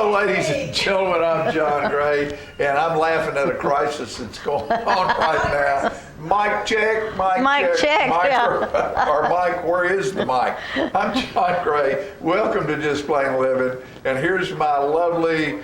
Hello, ladies and gentlemen. I'm John Gray, and I'm laughing at a crisis that's going on right now. Mic check, Mic check, Mike, yeah. or Mike, where is the mic? I'm John Gray. Welcome to Just Plain Living, and here's my lovely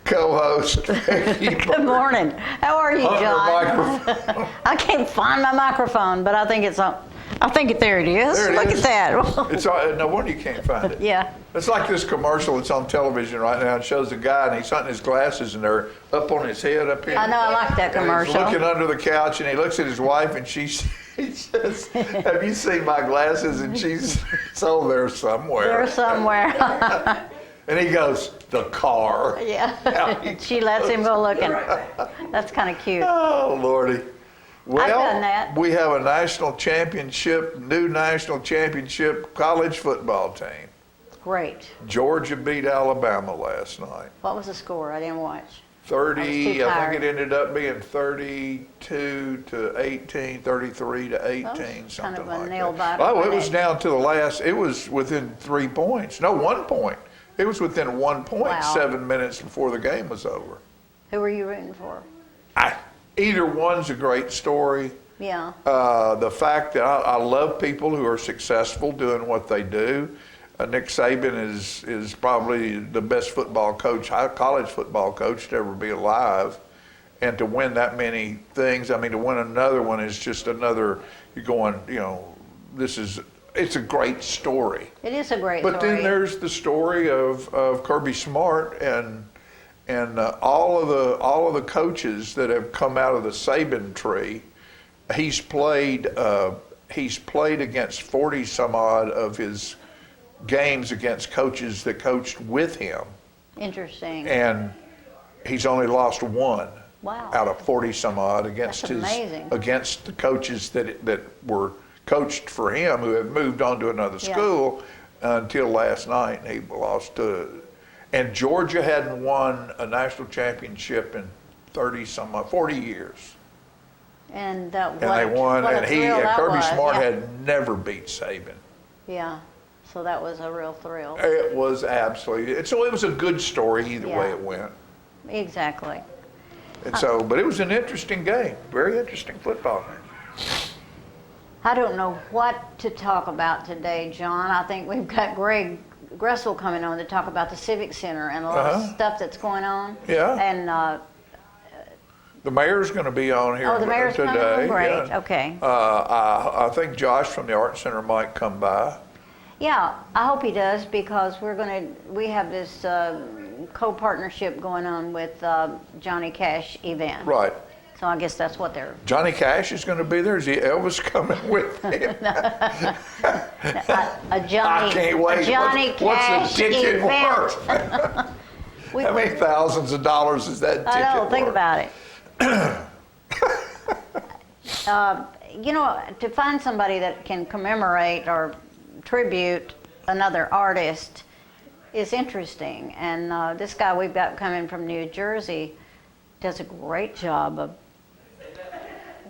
co-host, Becky. Good morning. How are you, John? Microphone. I can't find my microphone, but I think it's on. I think there it is. There it Look is. at that. It's no wonder you can't find it. Yeah. It's like this commercial that's on television right now. It shows a guy and he's hunting his glasses and they're up on his head up here. I know. I like that And commercial. he's looking under the couch and he looks at his wife and he says, "Have you seen my glasses?" And she's, "Oh, they're somewhere." There somewhere. And he goes, "The car." Yeah. She lets him go looking. That's kind of cute. Oh, Lordy. Well, done that. we have a new national championship college football team. Great. Georgia beat Alabama last night. What was the score? I didn't watch. 30, I was too I tired. think it ended up being 32 to 18, 33 to 18, That was kind something of a like nail that. biter, Oh, it wasn't was it? down to the last, it was within 3 points. No, 1 point. It was within 1 point Wow. 7 minutes before the game was over. Who were you rooting for? Either one's a great story. Yeah. The fact that I love people who are successful doing what they do. Nick Saban is probably the best football coach, college football coach to ever be alive. And to win that many things, I mean, to win another one is just another, you're going, it's a great story. It is a great But story. then there's the story of Kirby Smart and all of the coaches that have come out of the Saban tree. He's played against 40 some odd of his games against coaches that coached with him, Interesting. and he's only lost one Wow. out of 40 some odd against That's amazing. against the coaches that were coached for him who have moved on to another Yeah. school until last night. He lost to. And Georgia hadn't won a national championship in 40 years. And And they won, what a and thrill that Kirby was. Smart Yeah. had never beat Saban. Yeah. So that was a real thrill. It was absolutely, so it was a good story either way Yeah. it went. Exactly. And so, but it was an interesting game, very interesting football game. I don't know what to talk about today, John. I think we've got Greg Gressel coming on to talk about the Civic Center and a lot of stuff that's going on. Yeah. And The mayor's going to be on here the mayor's today. coming? Great, yeah. okay. I think Josh from the Art Center might come by. yeah, I hope he does because we have this co-partnership going on with Johnny Cash event. Right. So I guess that's what they're. Johnny Cash is going to be there. Is Elvis coming with him? A Johnny. I can't wait. A Johnny What's Cash the ticket event. worth? We- How many thousands of dollars is that ticket I know. Think worth? about it. To find somebody that can commemorate or tribute another artist is interesting. And this guy we've got coming from New Jersey does a great job of.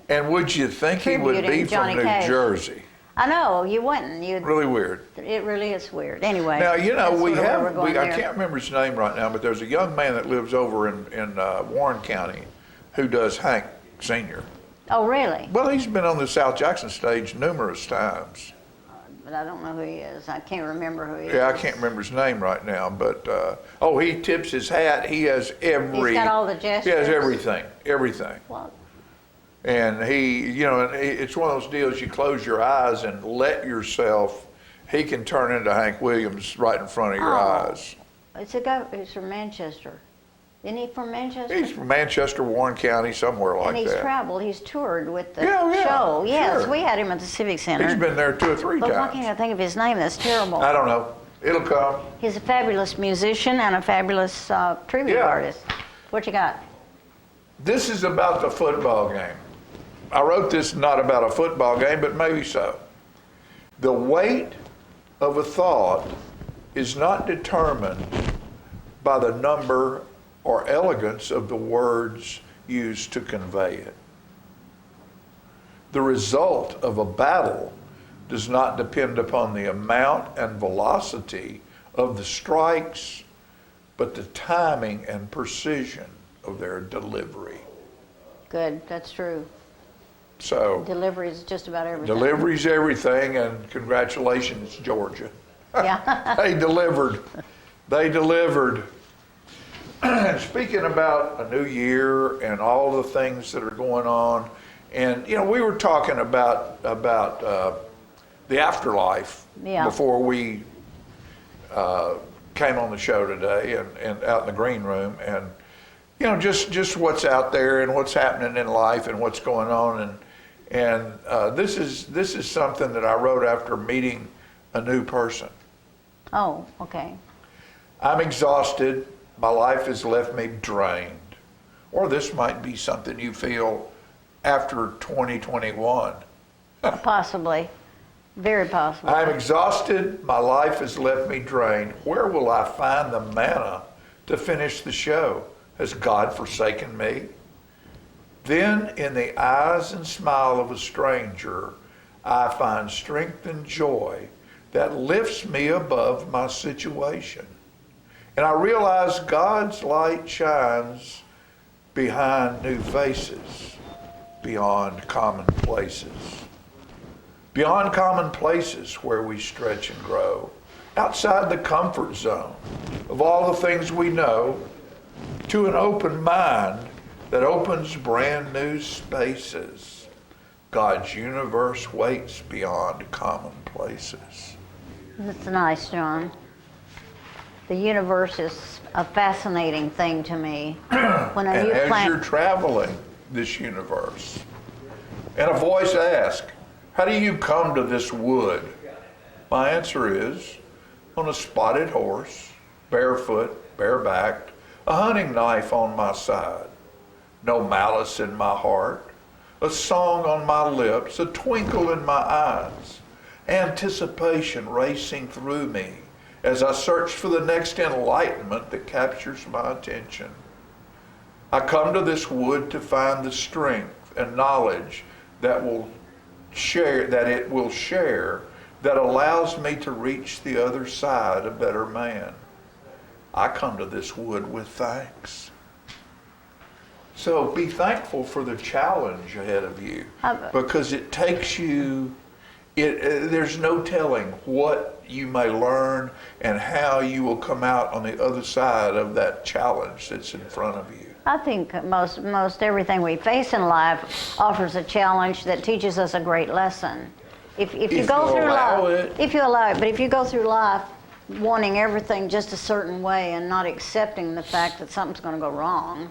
And would you think he would be Tributing Johnny from New Cash. Jersey? I know you wouldn't. You'd. Really weird. It really is weird. Anyway. Now, that's we sort of where we're have, going I there. can't remember his name right now, but there's a young man that lives over in Warren County who does Hank Sr. Oh, really? Well, he's been on the South Jackson stage numerous times. But I don't know who he is. I can't remember who he is. Yeah, I can't remember his name right now, but, he tips his hat. He has He's got all the gestures. He has everything. Well, And it's one of those deals you close your eyes and let yourself, he can turn into Hank Williams right in front of your eyes. it's a guy who's from Manchester. Isn't he from Manchester? He's from Manchester, Warren County, somewhere like and he's that. traveled. He's toured with the Yeah, show. Yes, sure. we had him at the Civic Center. He's been there 2 or 3 but why times. can't I think of his name? That's terrible. I don't know. It'll come. He's a fabulous musician and a fabulous tribute Yeah. artist. What you got? This is about the football game. I wrote this not about a football game, but maybe so. The weight of a thought is not determined by the number or elegance of the words used to convey it. The result of a battle does not depend upon the amount and velocity of the strikes, but the timing and precision of their delivery. Good, that's true. So Delivery is just about everything. delivery's everything, and congratulations, Georgia. Yeah. They delivered. They delivered. And speaking about a new year and all the things that are going on, and we were talking about the afterlife Yeah. before we came on the show today, and out in the green room, and just what's out there and what's happening in life and what's going on, and this is something that I wrote after meeting a new person. Oh, okay. I'm exhausted. My life has left me drained. Or this might be something you feel after 2021. Possibly. Very possible. I'm exhausted. My life has left me drained. Where will I find the manna to finish the show? Has God forsaken me? Then, in the eyes and smile of a stranger, I find strength and joy that lifts me above my situation. And I realize God's light shines behind new faces, beyond common places. Beyond common places where we stretch and grow, outside the comfort zone of all the things we know, to an open mind that opens brand new spaces. God's universe waits beyond common places. That's nice, John. The universe is a fascinating thing to me. When a And new as planet, you're traveling this universe, and a voice asks, how do you come to this wood? My answer is, on a spotted horse, barefoot, barebacked, a hunting knife on my side, no malice in my heart, a song on my lips, a twinkle in my eyes, anticipation racing through me as I search for the next enlightenment that captures my attention. I come to this wood to find the strength and knowledge that it will share, that allows me to reach the other side a better man. I come to this wood with thanks. So be thankful for the challenge ahead of you, because it takes you, there's no telling what you may learn and how you will come out on the other side of that challenge that's in front of you. I think most everything we face in life offers a challenge that teaches us a great lesson. If you go through life, if you allow it, but if you go through life wanting everything just a certain way and not accepting the fact that something's going to go wrong,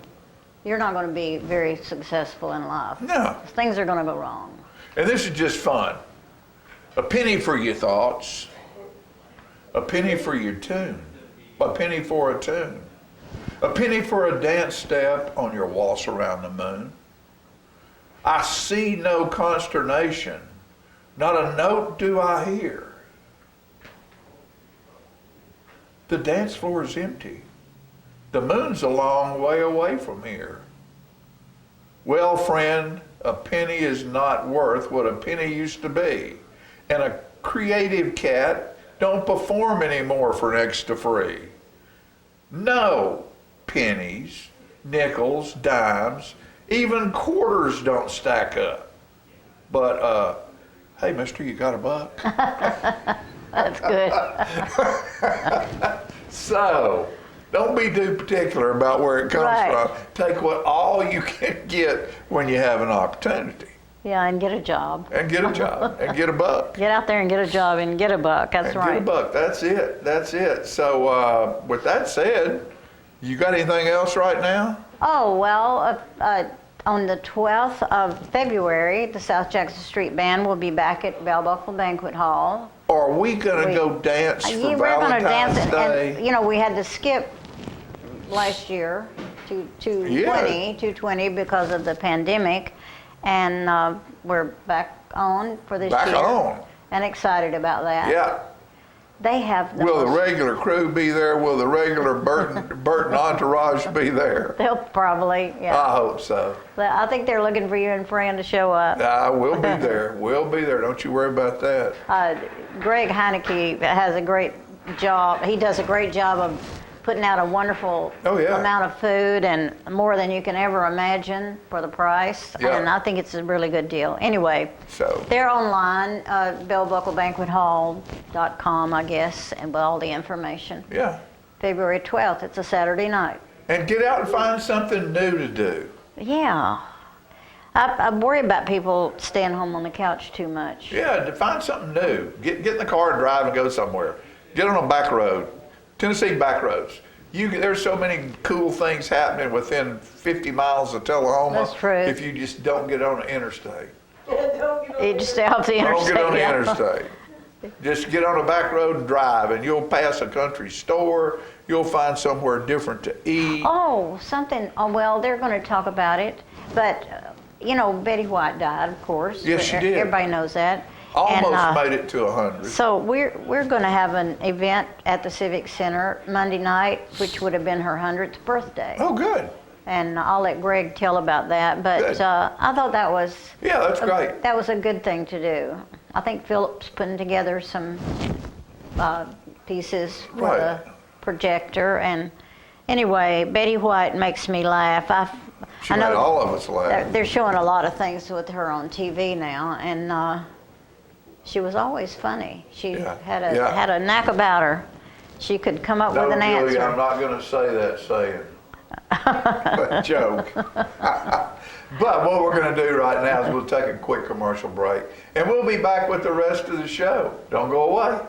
you're not going to be very successful in life. No. Things are going to go wrong. And this is just fun. A penny for your thoughts, a penny for your tune, a penny for a tune, a penny for a dance step on your waltz around the moon. I see no consternation, not a note do I hear. The dance floor is empty. The moon's a long way away from here. Well, friend, a penny is not worth what a penny used to be. And a creative cat don't perform anymore for next to free. No pennies, nickels, dimes, even quarters don't stack up. But, hey, mister, you got a buck? That's good. So, don't be too particular about where it comes Right. from. Take all you can get when you have an opportunity. Yeah, and get a job. And get a job. And get a buck. Get out there and get a job and get a buck. That's And right. get a buck. That's it. That's it. So, with that said, you got anything else right now? Oh, well, on the 12th of February, the South Jackson Street Band will be back at Bell Buckle Banquet Hall. Or are we going to go dance for We're going to dance, Valentine's Day? and we had to skip last year to 2020 because of the pandemic, and we're back on for this Back year. on. And excited about that. Yeah. They have the Will the most- regular crew be there? Will the regular Burton entourage be there? They'll probably, yeah. I hope so. But I think they're looking for you and Fran to show up. I will be there. We'll be there. Don't you worry about that. Greg Heineke has a great job. He does a great job of putting out a wonderful amount of food and more than you can ever imagine for the price. Yeah. And I think it's a really good deal. Anyway, So they're online, bellbucklebanquethall.com, I guess, and with all the information. yeah, February 12th, it's a Saturday night. and get out and find something new to do. Yeah. I worry about people staying home on the couch too much. Yeah, to find something new. Get in the car and drive and go somewhere. Get on a back road. Tennessee back roads. There's so many cool things happening within 50 miles of Tullahoma. That's true. If you just don't get on the interstate. You just stay off the interstate. Don't get on the yeah. interstate. Just get on a back road and drive, and you'll pass a country store. You'll find somewhere different to eat. Oh, something. Oh, well, they're going to talk about it. But, you know, Betty White died, of course. Yes, she did. Everybody knows that. Almost made it to 100. So we're going to have an event at the Civic Center Monday night, which would have been her 100th birthday. Oh, good. And I'll let Greg tell about that. But Good. I thought that was That's great. that was a good thing to do. I think Philip's putting together some pieces for Right. the projector. And anyway, Betty White makes me laugh. She I made know all of us laugh. they're showing a lot of things with her on TV now, and she was always funny. She had a knack about her. She could come up with an Julia, answer. I'm not going to say that saying. But joke. But what we're going to do right now is we'll take a quick commercial break, and we'll be back with the rest of the show. Don't go away.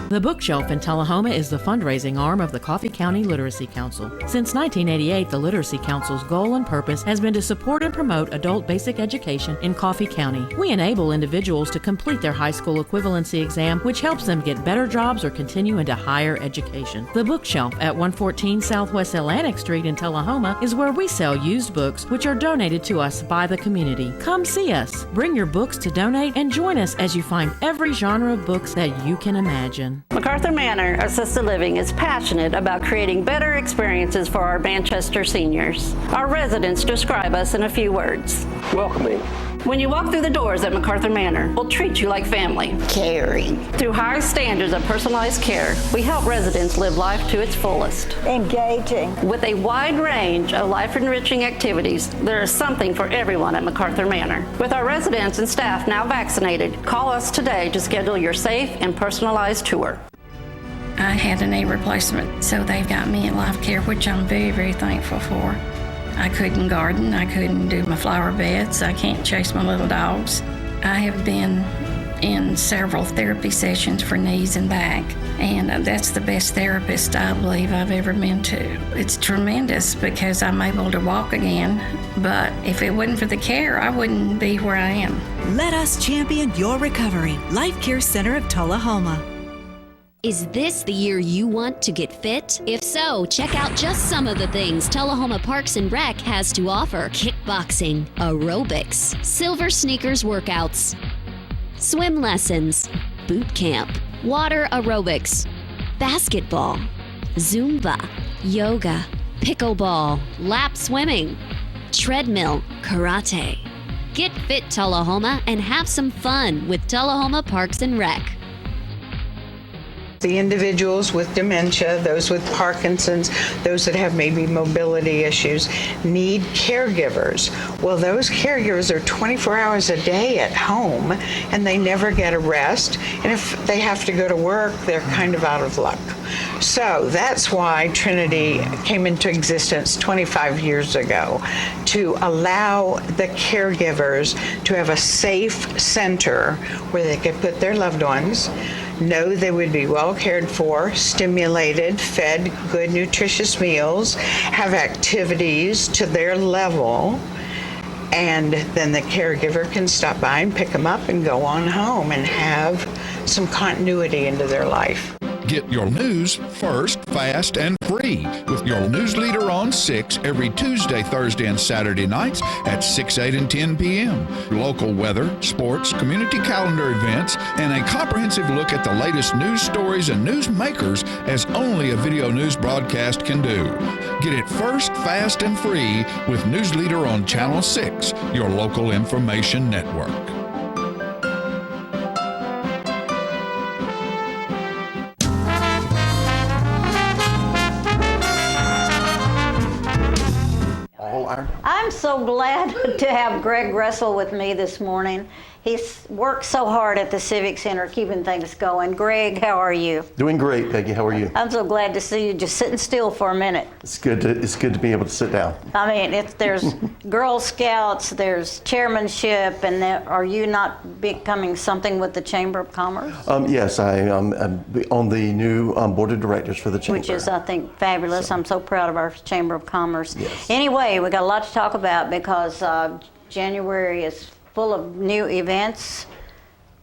The Bookshelf in Tullahoma is the fundraising arm of the Coffee County Literacy Council. Since 1988, the Literacy Council's goal and purpose has been to support and promote adult basic education in Coffee County. We enable individuals to complete their high school equivalency exam, which helps them get better jobs or continue into higher education. The Bookshelf at 114 Southwest Atlantic Street in Tullahoma is where we sell used books, which are donated to us by the community. Come see us, bring your books to donate, and join us as you find every genre of books that you can imagine. MacArthur Manor Assisted Living is passionate about creating better experiences for our Manchester seniors. Our residents describe us in a few words. Welcoming. When you walk through the doors at MacArthur Manor, we'll treat you like family. Caring. Through high standards of personalized care, we help residents live life to its fullest. Engaging. With a wide range of life-enriching activities, there is something for everyone at MacArthur Manor. With our residents and staff now vaccinated, call us today to schedule your safe and personalized tour. I had a knee replacement, so they've got me in life care, which I'm very, very thankful for. I couldn't garden, I couldn't do my flower beds, I can't chase my little dogs. I have been in several therapy sessions for knees and back, and that's the best therapist I believe I've ever been to. It's tremendous because I'm able to walk again, but if it wasn't for the care, I wouldn't be where I am. Let us champion your recovery. Life Care Center of Tullahoma. Is this the year you want to get fit? If so, check out just some of the things Tullahoma Parks and Rec has to offer. Kickboxing, aerobics, silver sneakers workouts, swim lessons, boot camp, water aerobics, basketball, Zumba, yoga, pickleball, lap swimming, treadmill, karate. Get fit, Tullahoma, and have some fun with Tullahoma Parks and Rec. The individuals with dementia, those with Parkinson's, those that have maybe mobility issues, need caregivers. Well, those caregivers are 24 hours a day at home, and they never get a rest. And if they have to go to work, they're kind of out of luck. So that's why Trinity came into existence 25 years ago, to allow the caregivers to have a safe center where they could put their loved ones, know they would be well cared for, stimulated, fed good nutritious meals, have activities to their level, and then the caregiver can stop by and pick them up and go on home and have some continuity into their life. Get your news first, fast, and free with your news leader on 6 every Tuesday, Thursday, and Saturday nights at 6, 8, and 10 p.m. Local weather, sports, community calendar events, and a comprehensive look at the latest news stories and news makers as only a video news broadcast can do. Get it first, fast, and free with News Leader on Channel 6, your local information network. I'm so glad to have Greg Gressel with me this morning. He's worked so hard at the Civic Center keeping things going. Greg, how are you? Doing great, Peggy. How are you? I'm so glad to see you just sitting still for a minute. It's good to be able to sit down. I mean, there's Girl Scouts, there's chairmanship, and are you not becoming something with the Chamber of Commerce? Yes, I am on the new board of directors for the Chamber. Which is, I think, fabulous. I'm so proud of our Chamber of Commerce. Yes. Anyway, we got a lot to talk about because January is full of new events,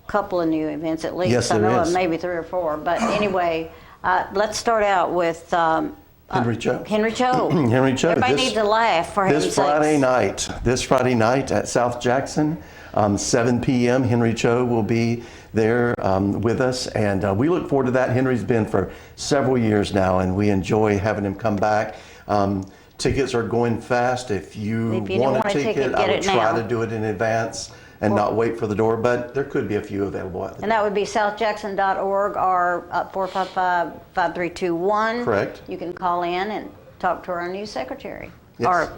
a couple of new events at least. Yes, I know there of is. maybe 3 or 4. But anyway, let's start out with Henry Cho. Henry Cho. Henry Cho. Everybody needs to laugh for heaven's This Friday sakes. night at South Jackson, 7 p.m. Henry Cho will be there with us, and we look forward to that. Henry's been for several years now, and we enjoy having him come back. Tickets are going fast. If you don't want want a a ticket, ticket, get I would it try now. to do it in advance and not wait for the door, but there could be a few available at the And that would be southjackson.org or 455-5321. Correct. You can call in and talk to our new secretary. Yes. Or,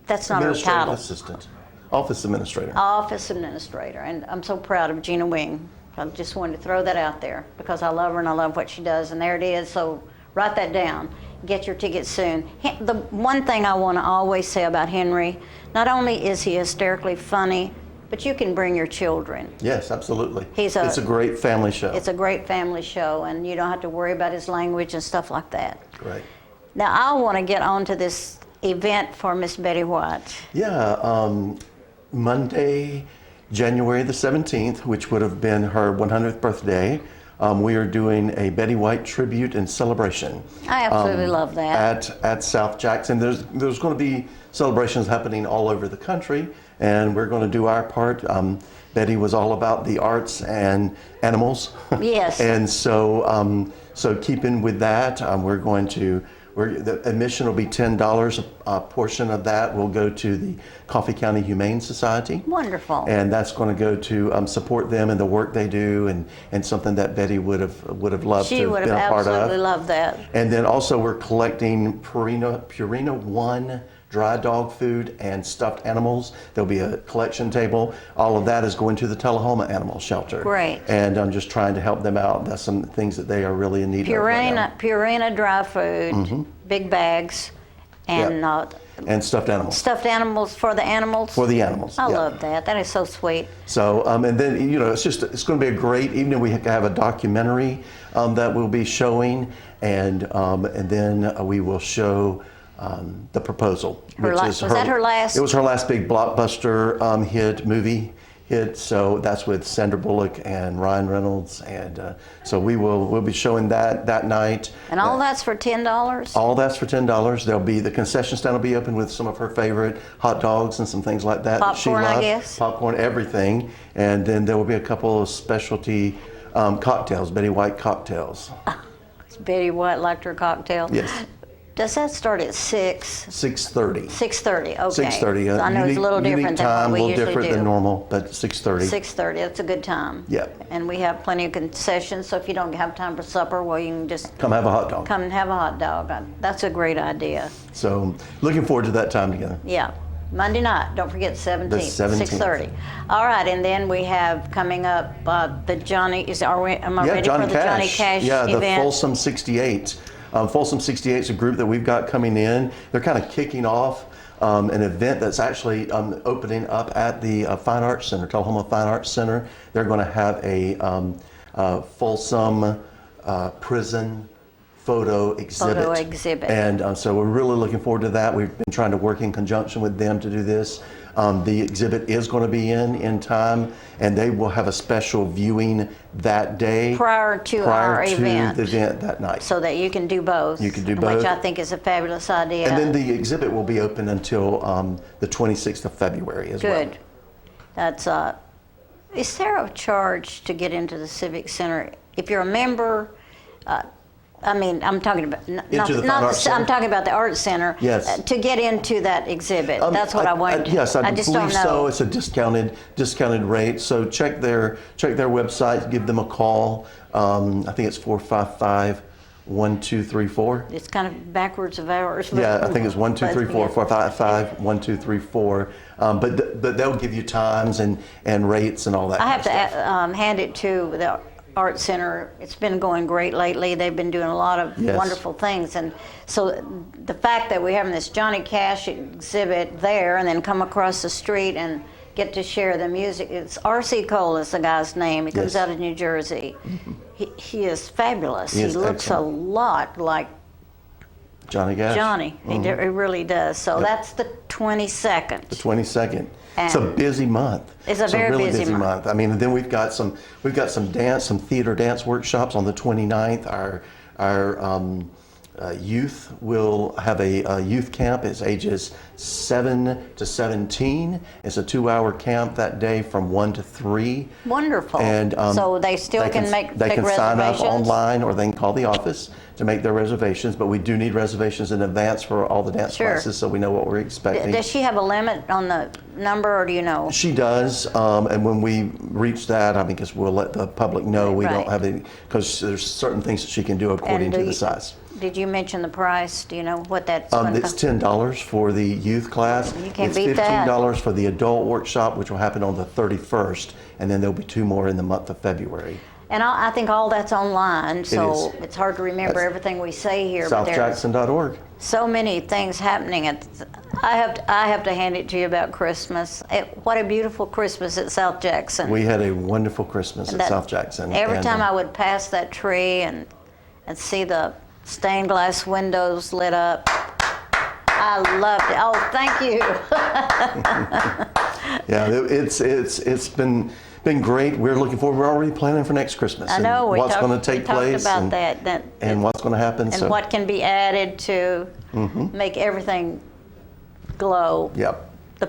that's not her Administrative title. assistant, office administrator. Office administrator. And I'm so proud of Gina Wing. I just wanted to throw that out there because I love her and I love what she does. And there it is. So write that down. Get your tickets soon. The one thing I want to always say about Henry, not only is he hysterically funny, but you can bring your children. Yes, absolutely. It's It's a great family show. It's a great family show, and you don't have to worry about his language and stuff like that. Great. Now, I want to get on to this event for Miss Betty White. Yeah, Monday, January the 17th, which would have been her 100th birthday, we are doing a Betty White tribute and celebration. I absolutely love that. At South Jackson. There's going to be celebrations happening all over the country, and we're going to do our part. Betty was all about the arts and animals. Yes. And so, so keeping with that, the admission will be $10. A portion of that will go to the Coffee County Humane Society. Wonderful. And that's going to go to support them and the work they do, and something that Betty would have loved She to would have have been a part of. absolutely loved that. And then also we're collecting Purina One dry dog food and stuffed animals. There'll be a collection table. All of that is going to the Tullahoma Animal Shelter. Great. And I'm just trying to help them out. That's some things that they are really in need of right now. Purina dry food, big bags, and And stuffed animals. stuffed animals for the animals. For the animals. I yeah. love that. That is so sweet. So, and then, it's going to be a great evening. We have a documentary that we'll be showing, and then we will show The Proposal. Was that her last? It was her last big blockbuster movie hit. So that's with Sandra Bullock and Ryan Reynolds, and so we'll be showing that night. And all that's for $10? All that's for $10. There'll be the concession stand will be open with some of her favorite hot dogs and some things like that. that she Popcorn, I loved. guess. Popcorn, everything, and then there will be a couple of specialty cocktails, Betty White cocktails. Betty White liked her cocktail. Yes. Does that start at 6? 6:30. 6:30. Okay. 6:30. So I know it's a little different than what we a little usually different do. than normal, but 6:30. 6:30. That's a good time. Yep. And we have plenty of concessions. So if you don't have time for supper, well, you can just Come have a hot dog. come and have a hot dog. That's a great idea. So looking forward to that time together. Yeah. Monday night. Don't forget 17th. The 17th. 6:30. All right, and then we have coming up the Johnny. Am I ready Johnny for the Johnny Cash Yeah, event? the Folsom 68. Folsom 68 is a group that we've got coming in. They're kind of kicking off an event that's actually opening up at the Fine Arts Center, Tullahoma Fine Arts Center. They're going to have a Folsom prison photo exhibit. And so we're really looking forward to that. We've been trying to work in conjunction with them to do this. The exhibit is going to be in time, and they will have a special viewing that day prior to our event. the event that night. So that you can do both. You can do both. Which I think is a fabulous idea. And then the exhibit will be open until the 26th of February as well. Good. That's is there a charge to get into the Civic Center? If you're a member, I'm talking about I'm talking about the Art Center. Yes. To get into that exhibit. That's what I wanted. Yes, I just believe don't know. so. It's a discounted rate. So check their website. Give them a call. I think it's 455 1, 2, 3, 4. It's kind of backwards of ours. but- Yeah, I think it's 1, 2, 3, 4, 5, 5, 1, 2, 3, 4. But they'll give you times and rates and all that. I have kind of to stuff. hand it to the Art Center. It's been going great lately. They've been doing a lot of Yes. wonderful things. And so the fact that we're having this Johnny Cash exhibit there and then come across the street and get to share the music. It's R.C. Cole is the guy's name. He comes Yes. out of New Jersey. He is fabulous. He is looks excellent. a lot like Johnny Cash. Johnny. He really does. So that's the 22nd. The 22nd. It's a And busy month. it's a very really busy month. I mean, and then we've got some theater dance workshops on the 29th. Our youth will have a youth camp. It's ages 7 to 17. It's a 2-hour camp that day from 1 to 3. Wonderful. And so they still can make they take can sign up reservations? online, or they can call the office to make their reservations. But we do need reservations in advance for all the dance Sure. classes, so we know what we're expecting. Does she have a limit on the number, or do you know? She does, and when we reach that, I mean, because we'll let the public know we Right. don't have any, because there's certain things that she can do according And to do the you- size. Did you mention the price? Do you know what that's going to It's $10 for the youth class. You can't It's beat that. $15 for the adult workshop, which will happen on the 31st, and then there'll be 2 more in the month of February. And I think all that's online, so is. it's hard to remember That's everything we say here. But there's SouthJackson.org. so many things happening. I have to hand it to you about Christmas. What a beautiful Christmas at South Jackson. We had a wonderful Christmas And at that- South Jackson. Every and, time I would pass that tree and see the stained glass windows lit up, I loved it. Oh, thank you. Yeah, it's been great. We're looking forward. We're already planning for next Christmas. I know. And what's going to take we talked place about and, that and what's going to happen. and so, what can be added to make everything glow. Yep. The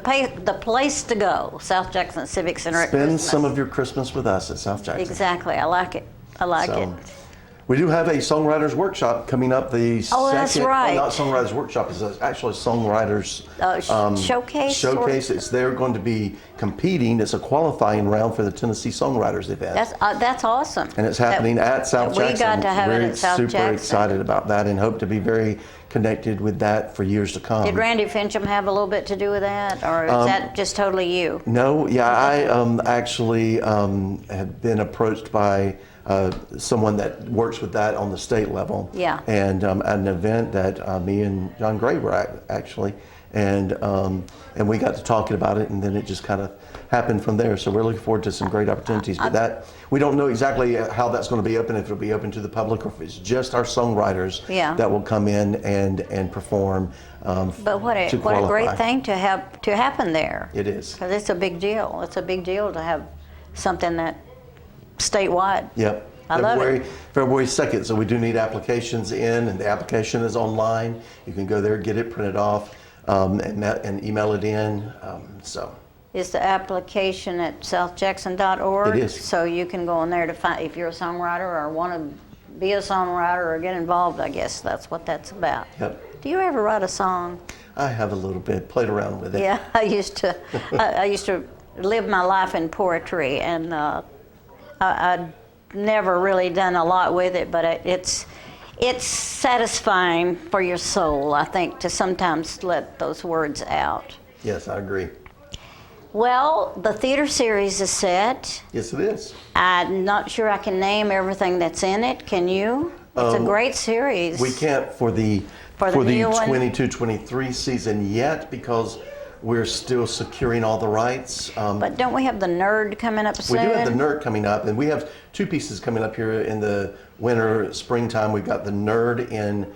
place to go, South Jackson Civic Center at Spend Christmas. some of your Christmas with us at South Jackson. Exactly. I like it. I like So, it. We do have a songwriters workshop coming up. The Oh, that's second, right. Not songwriters workshop. It's actually songwriters Showcase? Showcase. It's they're going to be competing. It's a qualifying round for the Tennessee Songwriters event. That's awesome. And it's happening at South Jackson. We got to have We're it at South super Jackson. excited about that and hope to be very connected with that for years to come. Did Randy Fincham have a little bit to do with that, or is that just totally you? No, yeah, I actually had been approached by someone that works with that on the state level. Yeah. And at an event that me and John Gray were at, actually, and we got to talking about it, and then it just kind of happened from there. So we're looking forward to some great opportunities. But that we don't know exactly how that's going to be open, if it'll be open to the public or if it's just our songwriters Yeah. that will come in and perform. But what a to great qualify. thing to have to happen there. It is. Because it's a big deal. It's a big deal to have something that statewide. Yep. I love it. February 2nd, so we do need applications in, and the application is online. You can go there, get it printed off, and email it in. So Is the application at southjackson.org? It is. So you can go in there to find, if you're a songwriter or want to be a songwriter or get involved, I guess that's what that's about. Yep. Do you ever write a song? I have a little bit, played around with it. Yeah, I used to. I used to live my life in poetry, and I'd never really done a lot with it, but it's satisfying for your soul, I think, to sometimes let those words out. Yes, I agree. Well, the theater series is set. Yes, it is. I'm not sure I can name everything that's in it. Can you? It's a great series. We can't for the new one? 22-23 season yet, because we're still securing all the rights. But don't we have the Nerd coming up We soon? do have the Nerd coming up, and we have 2 pieces coming up here in the winter, springtime. We've got the Nerd in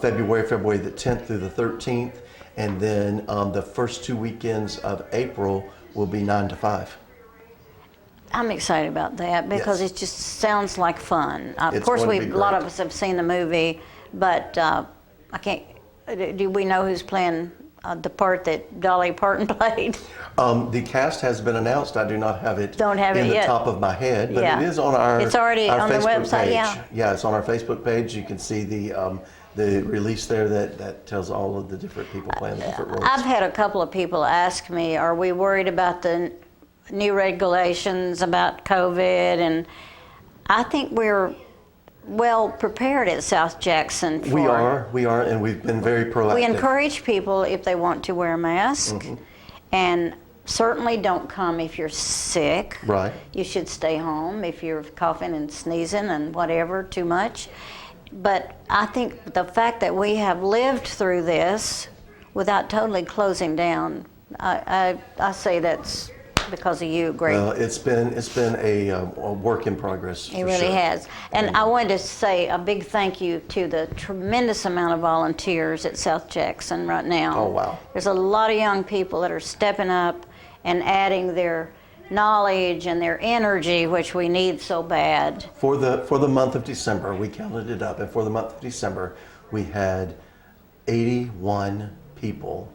February the 10th through the 13th, and then the first 2 weekends of April will be 9 to 5. I'm excited about that because Yes. it just sounds like fun. Of It's course, going to be a lot great. of us have seen the movie, but I can't. Do we know who's playing the part that Dolly Parton played? The cast has been announced. I do not have it Don't have in it the yet. top of my head, but Yeah. it is on our It's already our on the Facebook website, page. yeah. Yeah, it's on our Facebook page. You can see the release there that tells all of the different people playing the different roles. I've had a couple of people ask me, "Are we worried about the new regulations about COVID?" And I think we're well prepared at South Jackson for. We are, and we've been very proactive. We encourage people if they want to wear a mask, Mm-hmm. and certainly don't come if you're sick. Right. You should stay home if you're coughing and sneezing and whatever too much. But I think the fact that we have lived through this without totally closing down, I say that's because of you, Greg. Well, it's been a work in progress. It really has. And I wanted to say a big thank you to the tremendous amount of volunteers at South Jackson right now. Oh, wow. There's a lot of young people that are stepping up and adding their knowledge and their energy, which we need so bad. For the month of December, we counted it up, and for the month of December, we had 81 people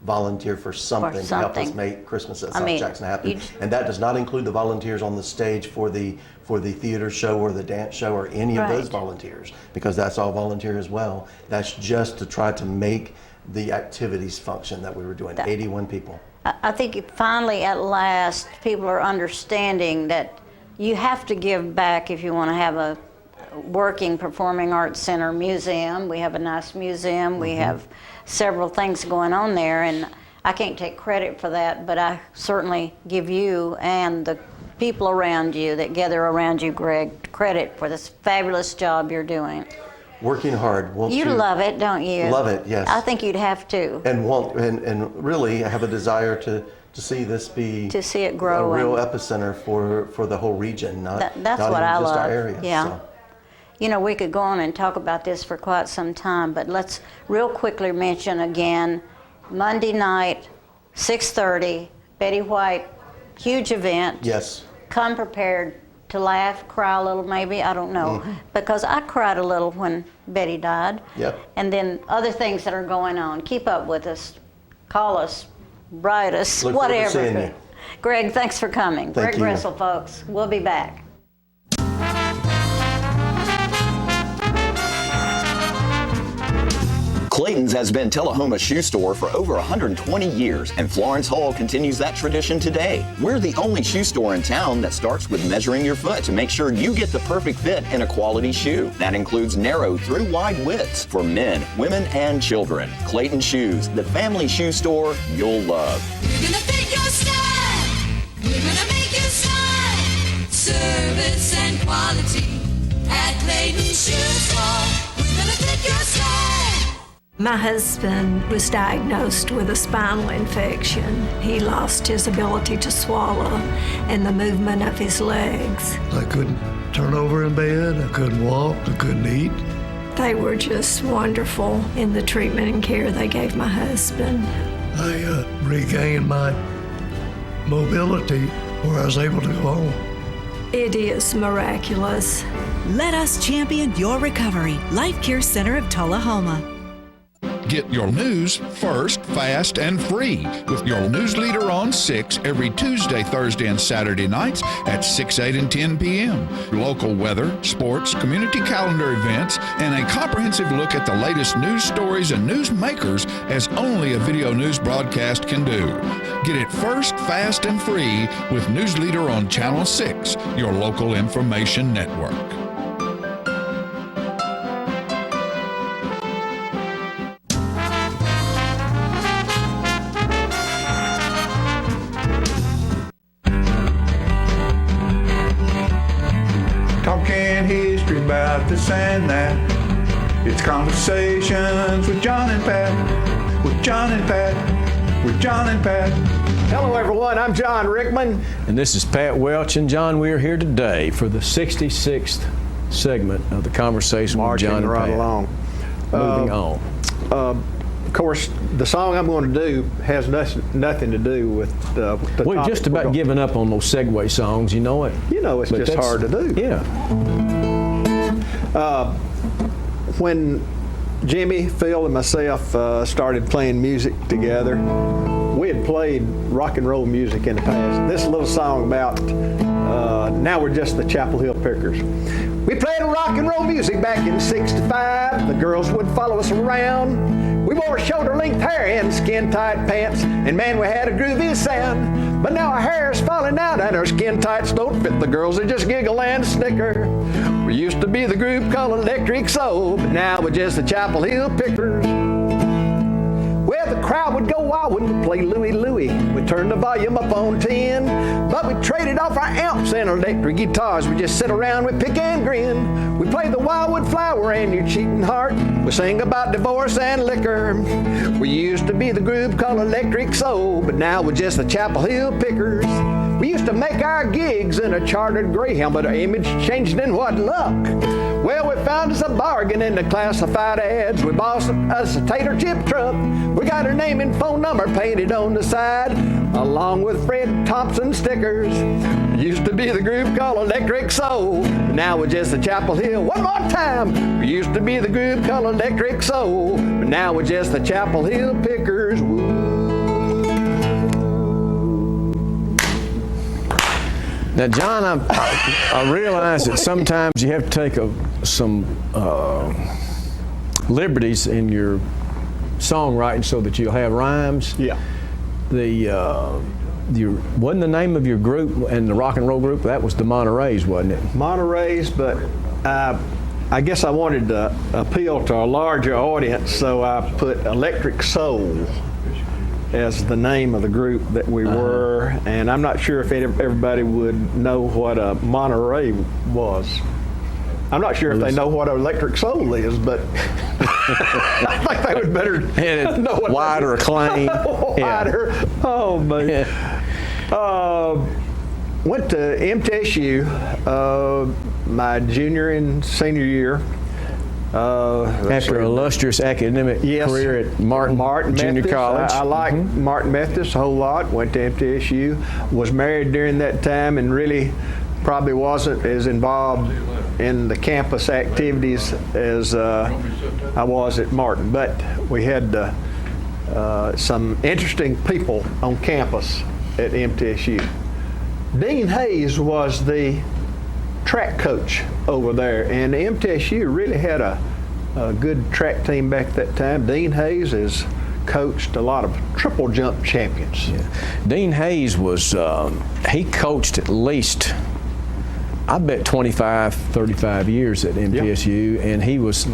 volunteer for something to help us make Christmas at South Jackson happen. And that does not include the volunteers on the stage for the theater show or the dance show or any of those volunteers, because that's all volunteer as well. That's just to try to make the activities function that we were doing. 81 people. I think finally, at last, people are understanding that you have to give back if you want to have a working performing arts center museum. We have a nice museum. We have several things going on there, and I can't take credit for that, but I certainly give you and the people around you that gather around you, Greg, credit for this fabulous job you're doing. Working hard. You love it, don't you? Love it, yes. I think you'd have to. And really have a desire to see this be it grow, a real epicenter for the whole region, not that's not what even I just love. our area. Yeah. So. You know, we could go on and talk about this for quite some time, but let's real quickly mention again, Monday night, 6:30, Betty White, huge event. Yes. Come prepared to laugh, cry a little maybe, I don't know, because I cried a little when Betty died. Yep. And then other things that are going on. Keep up with us, call us, write us, Look forward to whatever. seeing you. Greg, thanks for coming. Thank Greg you. Bressel, folks. We'll be back. Clayton's has been Tullahoma's shoe store for over 120 years, and Florence Hall continues that tradition today. We're the only shoe store in town that starts with measuring your foot to make sure you get the perfect fit in a quality shoe. That includes narrow through wide widths for men, women, and children. Clayton Shoes, the family shoe store you'll love. We're gonna fit your style. We're gonna make you smile. Service and quality at Clayton Shoe Store. We're gonna fit your style. My husband was diagnosed with a spinal infection. He lost his ability to swallow and the movement of his legs. I couldn't turn over in bed, I couldn't walk, I couldn't eat. They were just wonderful in the treatment and care they gave my husband. I regained my mobility where I was able to go home. It is miraculous. Let us champion your recovery. Life Care Center of Tullahoma. Get your news first, fast, and free with your news leader on 6 every Tuesday, Thursday, and Saturday nights at 6, 8, and 10 p.m. Local weather, sports, community calendar events, and a comprehensive look at the latest news stories and news makers as only a video news broadcast can do. Get it first, fast, and free with News Leader on Channel 6, your local information network. Talking history about this and that. It's conversations with John and Pat, with John and Pat, with John and Pat. Hello everyone, I'm John Rickman. And this is Pat Welch, and John, we are here today for the 66th segment of the conversation with John and right Pat. along. Moving on. Of course, the song I'm going to do has nothing to do with the We've topic just about given up on those segue songs, you know it. You know, it's But just that's- hard to do. Yeah. When Jimmy, Phil, and myself started playing music together, we had played rock and roll music in the past. This little song about now we're just the Chapel Hill Pickers. We played rock and roll music back in '65. The girls would follow us around. We wore shoulder-length hair and skin-tight pants, and man, we had a groovy sound. But now our hair is falling out and our skin tights don't fit the girls. They just giggle and snicker. We used to be the group called Electric Soul, but now we're just the Chapel Hill Pickers. Well, the crowd would go wild when we play Louie Louie. We turned the volume up on 10, but we traded off our amps and electric guitars. We just sit around, we pick and grin. We play the Wildwood Flower and Your Cheating Heart. We sing about divorce and liquor. We used to be the group called Electric Soul, but now we're just the Chapel Hill Pickers. We used to make our gigs in a chartered Greyhound, but our image changed, and what luck. Well, we found us a bargain in the classified ads. We bought us a tater chip truck. We got her name and phone number painted on the side, along with Fred Thompson stickers. We used to be the group called Electric Soul, but now we're just the Chapel Hill. One more time. We used to be the group called Electric Soul, but now we're just the Chapel Hill Pickers. Woo. Now, John, I realize that sometimes you have to take some liberties in your songwriting so that you'll have rhymes. Yeah. Wasn't the name of your group and the rock and roll group, that was the Monterey's, wasn't it? Monterey's, but I guess I wanted to appeal to a larger audience, so I put Electric Soul as the name of the group that we were, and I'm not sure if everybody would know what a Monterey was. I'm not sure if they know what Electric Soul is, but I think they would better know what wider acclaim. Wider. Yeah. Oh, man. Yeah. Went to MTSU my junior and senior year. After an illustrious academic career at Martin Junior Methodist. College. I liked Martin Methodist a whole lot. Went to MTSU. Was married during that time and really probably wasn't as involved in the campus activities as I was at Martin. But we had some interesting people on campus at MTSU. Dean Hayes was the track coach over there, and MTSU really had a good track team back at that time. Dean Hayes has coached a lot of triple jump champions. Yeah. Dean Hayes was, he coached at least, I bet 25, 35 years at MTSU, and he was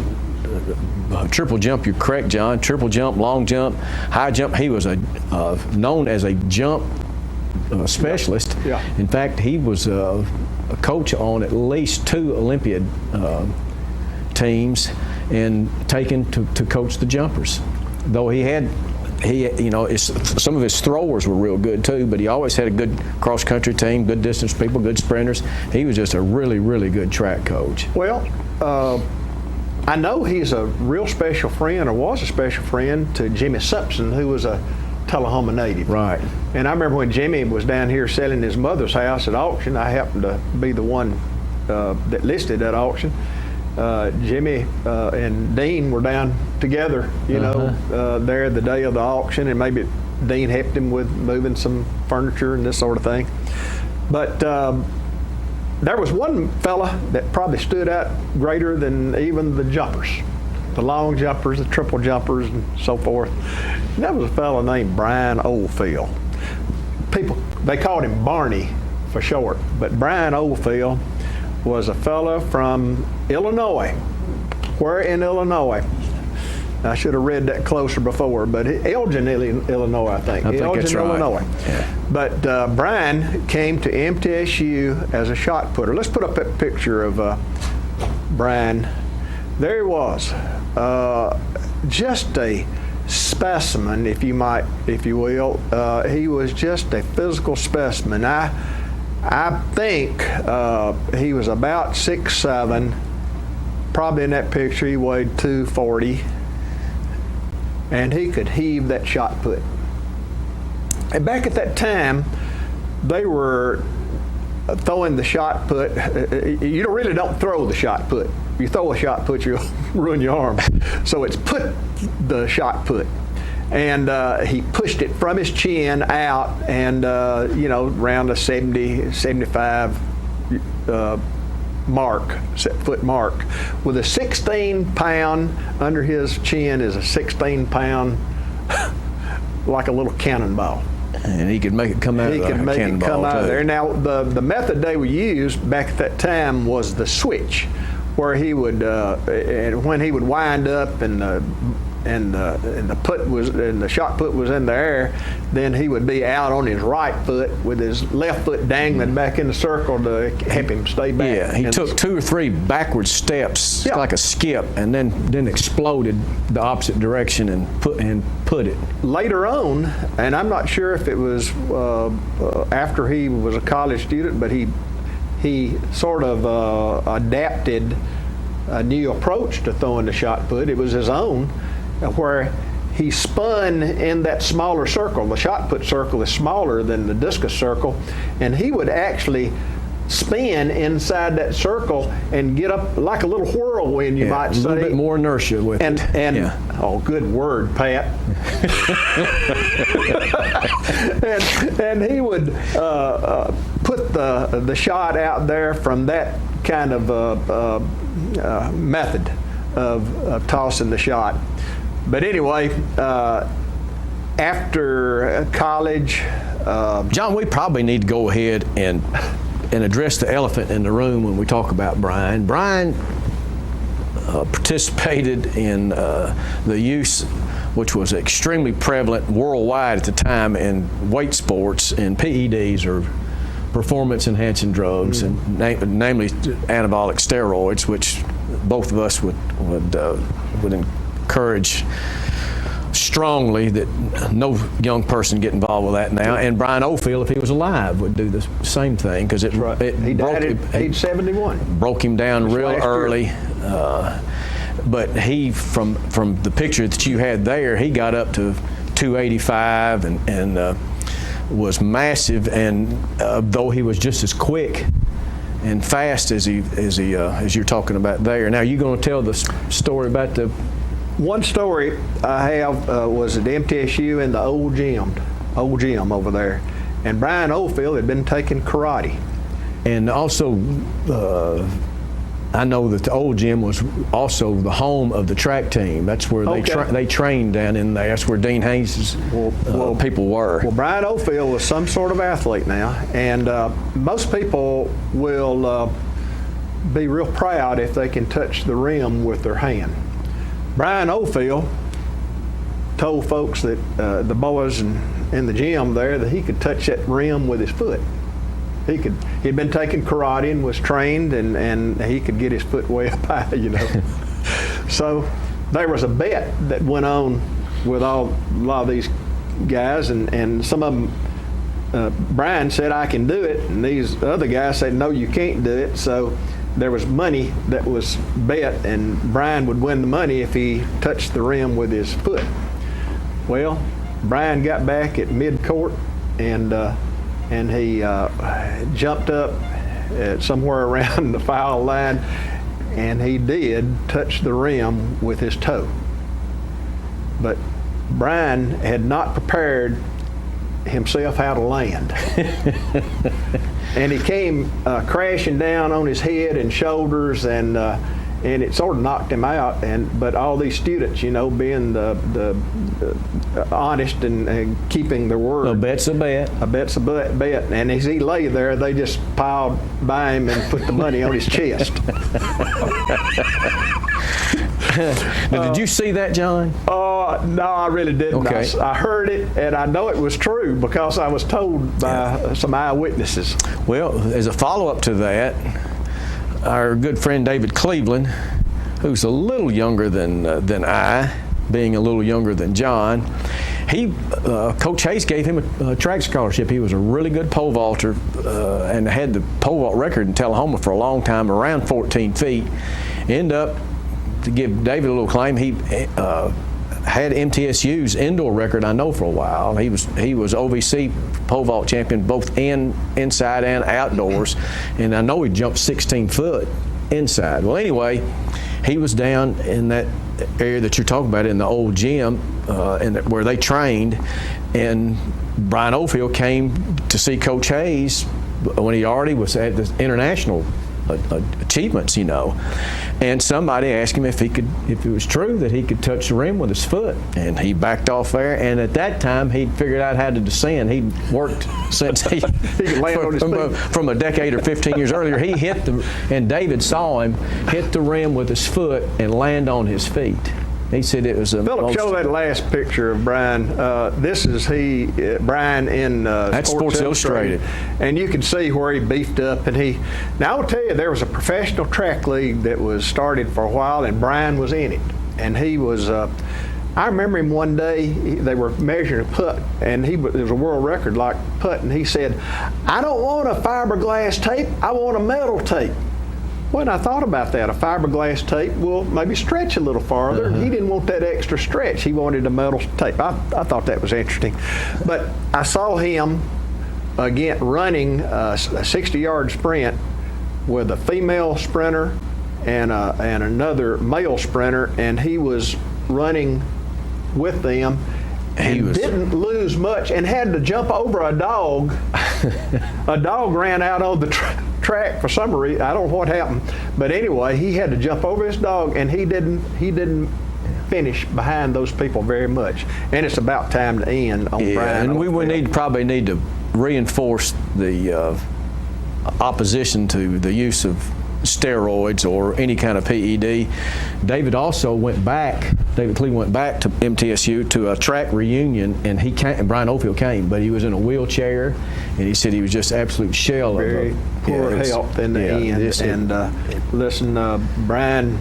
triple jump, you're correct, John, triple jump, long jump, high jump. He was known as a jump specialist. Yeah. In fact, he was a coach on at least 2 Olympiad teams and taken to coach the jumpers. Though some of his throwers were real good too, but he always had a good cross-country team, good distance people, good sprinters. He was just a really, really good track coach. Well, I know he's a real special friend, or was a special friend, to Jimmy Simpson, who was a Tullahoma native. Right. And I remember when Jimmy was down here selling his mother's house at auction, I happened to be the one that listed that auction. Jimmy and Dean were down together, there the day of the auction, and maybe Dean helped him with moving some furniture and this sort of thing. But there was one fella that probably stood out greater than even the jumpers, the long jumpers, the triple jumpers, and so forth. And that was a fella named Brian Oldfield. They called him Barney for short, but Brian Oldfield was a fella from Illinois. Where in Illinois? I should have read that closer before, but Elgin, Illinois, I think. Elgin, that's right. Illinois. Yeah. But Brian came to MTSU as a shot putter. Let's put up that picture of Brian. There he was, just a specimen, if you will. He was just a physical specimen. I think he was about 6'7". Probably in that picture he weighed 240, and he could heave that shot put. And back at that time, they were throwing the shot put. You really don't throw the shot put. If you throw a shot put, you'll ruin your arm. So it's put the shot put. And he pushed it from his chin out and, around a 70, 75 foot mark. With a 16-pound, under his chin is a 16-pound, like a little cannonball. And he could make it come out He of could make it cannonball come out of too. there. Now, the method they would use back at that time was the switch, where he would, and when he would wind up and the shot put was in the air, then he would be out on his right foot with his left foot dangling back in the circle to help him stay back. Yeah, he And took 2 or 3 backward steps, Yeah. like a skip, and then exploded the opposite direction and put it. Later on, and I'm not sure if it was after he was a college student, but he sort of adapted a new approach to throwing the shot put. It was his own, where he spun in that smaller circle. The shot put circle is smaller than the discus circle, and he would actually spin inside that circle and get up like a little whirlwind, you might say. A little bit more inertia with it. And oh, good word, Pat. and he would put the shot out there from that kind of method of tossing the shot. But anyway, after college, John, we probably need to go ahead and address the elephant in the room when we talk about Brian. Brian participated in the use, which was extremely prevalent worldwide at the time, in weight sports and PEDs, or performance-enhancing drugs, and namely anabolic steroids, which both of us would encourage strongly that no young person get involved with that now. And Brian Oldfield, if he was alive, would do the same thing, because it he died at age 71. Broke him down real early. But he, from the picture that you had there, he got up to 285 and was massive. And though he was just as quick and fast as you're talking about there. Now, you going to tell the story about the? One story I have was at MTSU in the old gym over there, and Brian Oldfield had been taking karate. And also, I know that the old gym was also the home of the track team. That's where they trained down in there. That's where Dean Hayes' people were. Well, Brian Oldfield was some sort of athlete now, and most people will be real proud if they can touch the rim with their hand. Brian Oldfield told folks that the boys in the gym there that he could touch that rim with his foot. He'd been taking karate and was trained, and he could get his foot way up high, you know. So there was a bet that went on with a lot of these guys, and some of them, Brian said, "I can do it," and these other guys said, "No, you can't do it." So there was money that was bet, and Brian would win the money if he touched the rim with his foot. Well, Brian got back at mid-court, and he jumped up somewhere around the foul line, and he did touch the rim with his toe. But Brian had not prepared himself how to land. And he came crashing down on his head and shoulders, and it sort of knocked him out. But all these students, you know, being the honest and keeping their word. A bet's a bet. A bet's a bet. And as he lay there, they just piled by him and put the money on his chest. Now, did you see that, John? No, I really didn't. Okay. I heard it, and I know it was true because I was told by some eyewitnesses. Well, as a follow-up to that, our good friend David Cleveland, who's a little younger than I, being a little younger than John, Coach Hayes gave him a track scholarship. He was a really good pole vaulter and had the pole vault record in Tullahoma for a long time, around 14 feet. End up, to give David a little claim, he had MTSU's indoor record, I know, for a while. He was OVC pole vault champion both inside and outdoors, and I know he jumped 16 foot inside. Well, anyway, he was down in that area that you're talking about in the old gym where they trained, and Brian Oldfield came to see Coach Hayes when he already was at the international achievements, And somebody asked him if it was true that he could touch the rim with his foot, and he backed off there. And at that time, he'd figured out how to descend. He'd worked since he could land on his feet. From a decade or 15 years earlier. He and David saw him hit the rim with his foot and land on his feet. He said it was a. Philip, show that last picture of Brian. This is Brian in that's Sports Illustrated. And you can see where he beefed up. And now I will tell you, there was a professional track league that was started for a while, and Brian was in it. And he was, I remember him one day, they were measuring a putt, and it was a world record like putt, and he said, "I don't want a fiberglass tape, I want a metal tape." Well, I thought about that. A fiberglass tape will maybe stretch a little farther. He didn't want that extra stretch. He wanted a metal tape. I thought that was interesting. But I saw him, again, running a 60-yard sprint with a female sprinter and another male sprinter, and he was running with them and didn't lose much and had to jump over a dog. A dog ran out on the track for some reason. I don't know what happened, but anyway, he had to jump over his dog, and he didn't finish behind those people very much. And it's about time to end on Brian. And we would probably need to reinforce the opposition to the use of steroids or any kind of PED. David Cleveland went back to MTSU to a track reunion, and Brian Oldfield came, but he was in a wheelchair, and he said he was just absolute shell very of poor health in the end. Listen, Brian,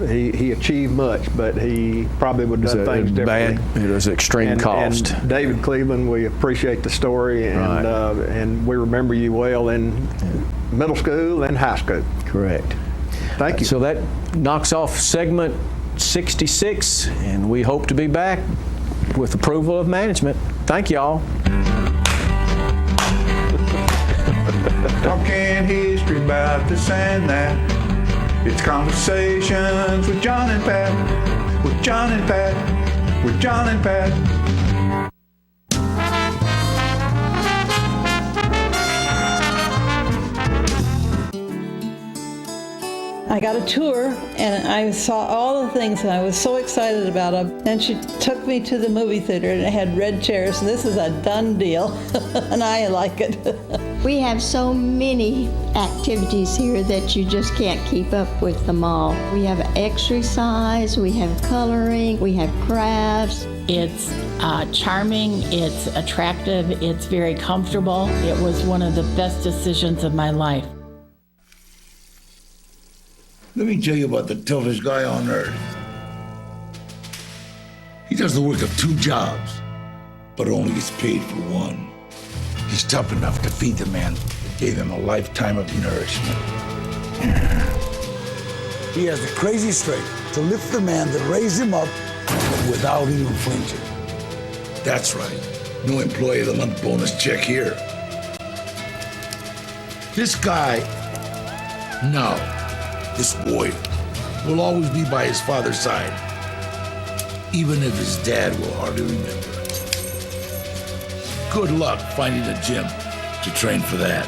he achieved much, but he probably would have done things differently. It was extreme cost. And David Cleveland, we appreciate the story, and we remember you well in middle school and high school. Correct. Thank you. So that knocks off segment 66, and we hope to be back with approval of management. Thank y'all. Talking history about this and that. It's conversations with John and Pat. With John and Pat. With John and Pat. I got a tour, and I saw all the things, and I was so excited about them. Then she took me to the movie theater, and it had red chairs, and this is a done deal, and I like it. We have so many activities here that you just can't keep up with them all. We have exercise, we have coloring, we have crafts. It's charming, it's attractive, it's very comfortable. It was one of the best decisions of my life. Let me tell you about the toughest guy on earth. He does the work of 2 jobs, but only gets paid for one. He's tough enough to feed the man that gave him a lifetime of nourishment. He has the crazy strength to lift the man that raised him up without even flinching. That's right, no employee of the month bonus check here. This guy, this boy will always be by his father's side, even if his dad will hardly remember. Good luck finding a gym to train for that.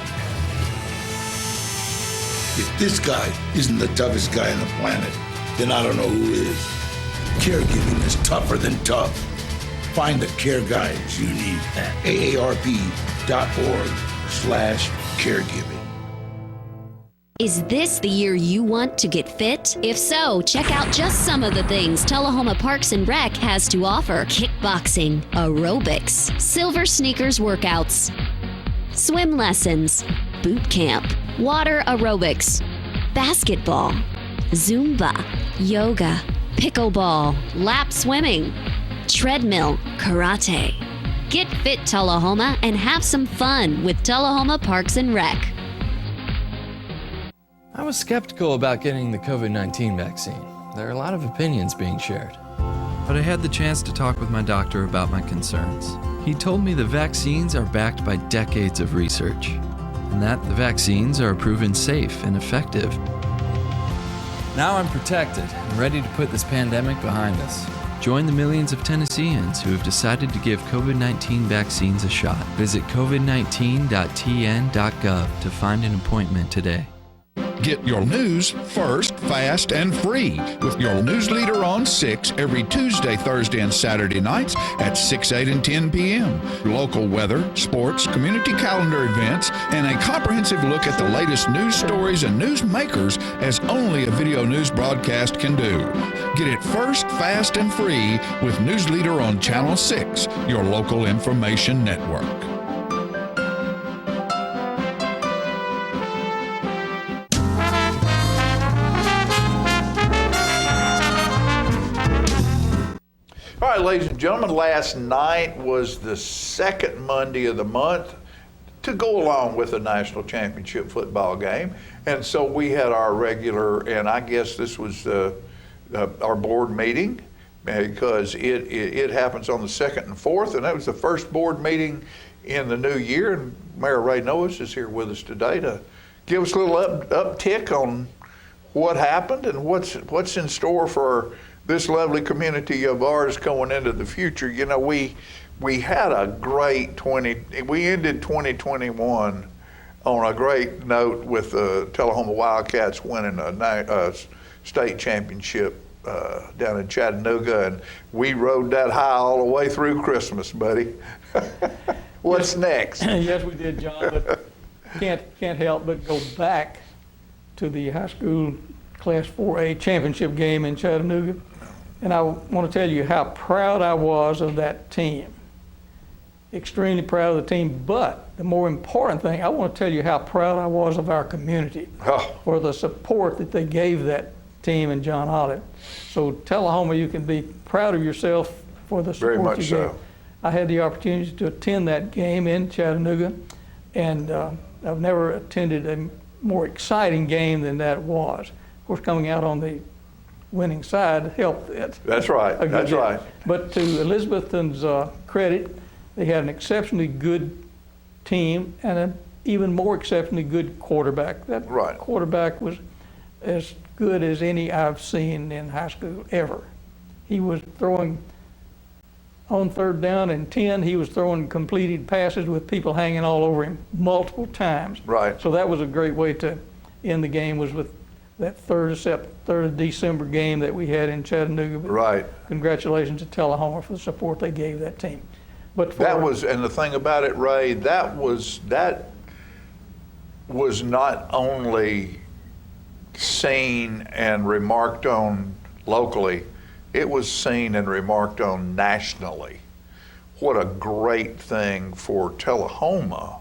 If this guy isn't the toughest guy on the planet, then I don't know who is. Caregiving is tougher than tough. Find the care guides you need at aarp.org/caregiving. Is this the year you want to get fit? If so, check out just some of the things Tullahoma Parks and Rec has to offer. Kickboxing, aerobics, silver sneakers workouts, swim lessons, boot camp, water aerobics, basketball, Zumba, yoga, pickleball, lap swimming, treadmill, karate. Get fit, Tullahoma, and have some fun with Tullahoma Parks and Rec. I was skeptical about getting the COVID-19 vaccine. There are a lot of opinions being shared. But I had the chance to talk with my doctor about my concerns. He told me the vaccines are backed by decades of research, and that the vaccines are proven safe and effective. Now I'm protected and ready to put this pandemic behind us. Join the millions of Tennesseans who have decided to give COVID-19 vaccines a shot. Visit covid19.tn.gov to find an appointment today. Get your news first, fast, and free with your news leader on 6 every Tuesday, Thursday, and Saturday nights at 6, 8, and 10 p.m. Local weather, sports, community calendar events, and a comprehensive look at the latest news stories and news makers as only a video news broadcast can do. Get it first, fast, and free with News Leader on Channel 6, your local information network. All right, ladies and gentlemen, last night was the second Monday of the month to go along with the national championship football game. And so we had our regular, and I guess this was our board meeting, because it happens on the 2nd and 4th, and that was the first board meeting in the new year. And Mayor Ray Noyes is here with us today to give us a little uptick on what happened and what's in store for this lovely community of ours going into the future. You know, we had a great we ended 2021 on a great note with the Tullahoma Wildcats winning a state championship down in Chattanooga, and we rode that high all the way through Christmas, buddy. What's next? Yes, we did, John, but can't help but go back to the high school Class 4A championship game in Chattanooga. And I want to tell you how proud I was of that team. Extremely proud of the team, but the more important thing, I want to tell you how proud I was of our community for the support that they gave that team and John Olive. So Tullahoma, you can be proud of yourself for the support Very much you so. gave. I had the opportunity to attend that game in Chattanooga, and I've never attended a more exciting game than that was. Of course, coming out on the winning side helped it. That's right. That's right. But to Elizabethton's credit, they had an exceptionally good team and an even more exceptionally good quarterback. That quarterback was as good as any I've seen in high school ever. He was throwing on 3rd down and 10. He was throwing completed passes with people hanging all over him multiple times. Right. So that was a great way to end the game, was with that 3rd of December game that we had in Chattanooga. But right. Congratulations to Tullahoma for the support they gave that team. But and the thing about it, Ray, that was not only seen and remarked on locally, it was seen and remarked on nationally. What a great thing for Tullahoma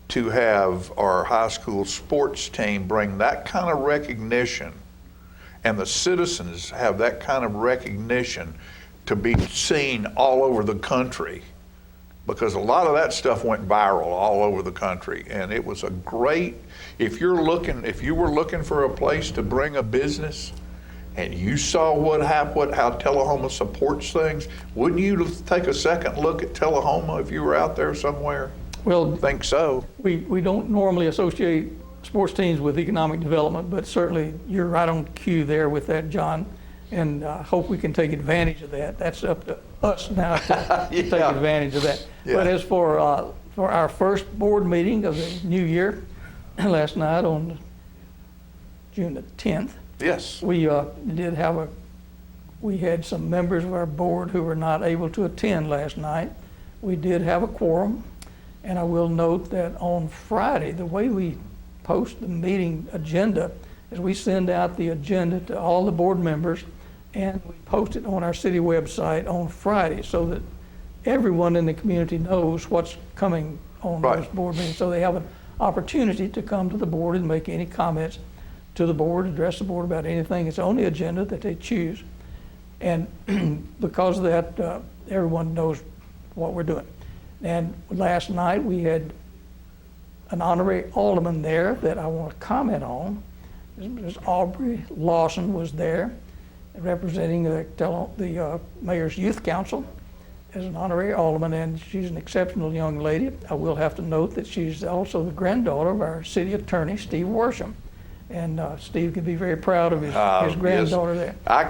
to have our high school sports team bring that kind of recognition, and the citizens have that kind of recognition to be seen all over the country, because a lot of that stuff went viral all over the country. And it was a great, if you were looking for a place to bring a business and you saw how Tullahoma supports things, wouldn't you take a second look at Tullahoma if you were out there somewhere? Well, I think so. We don't normally associate sports teams with economic development, but certainly you're right on cue there with that, John, and I hope we can take advantage of that. That's up to us now to take advantage of that. Yeah. But as for our first board meeting of the new year, last night on June the 10th, yes, we had some members of our board who were not able to attend last night. We did have a quorum. And I will note that on Friday, the way we post the meeting agenda is we send out the agenda to all the board members, and we post it on our city website on Friday so that everyone in the community knows what's coming on those board meetings. So they have an opportunity to come to the board and make any comments to the board, address the board about anything that's on the agenda that they choose. And because of that, everyone knows what we're doing. And last night we had an honorary alderman there that I want to comment on. Ms. Aubrey Lawson was there, representing the Mayor's Youth Council as an honorary alderman, and she's an exceptional young lady. I will have to note that she's also the granddaughter of our city attorney, Steve Worsham. And Steve could be very proud of his granddaughter there. I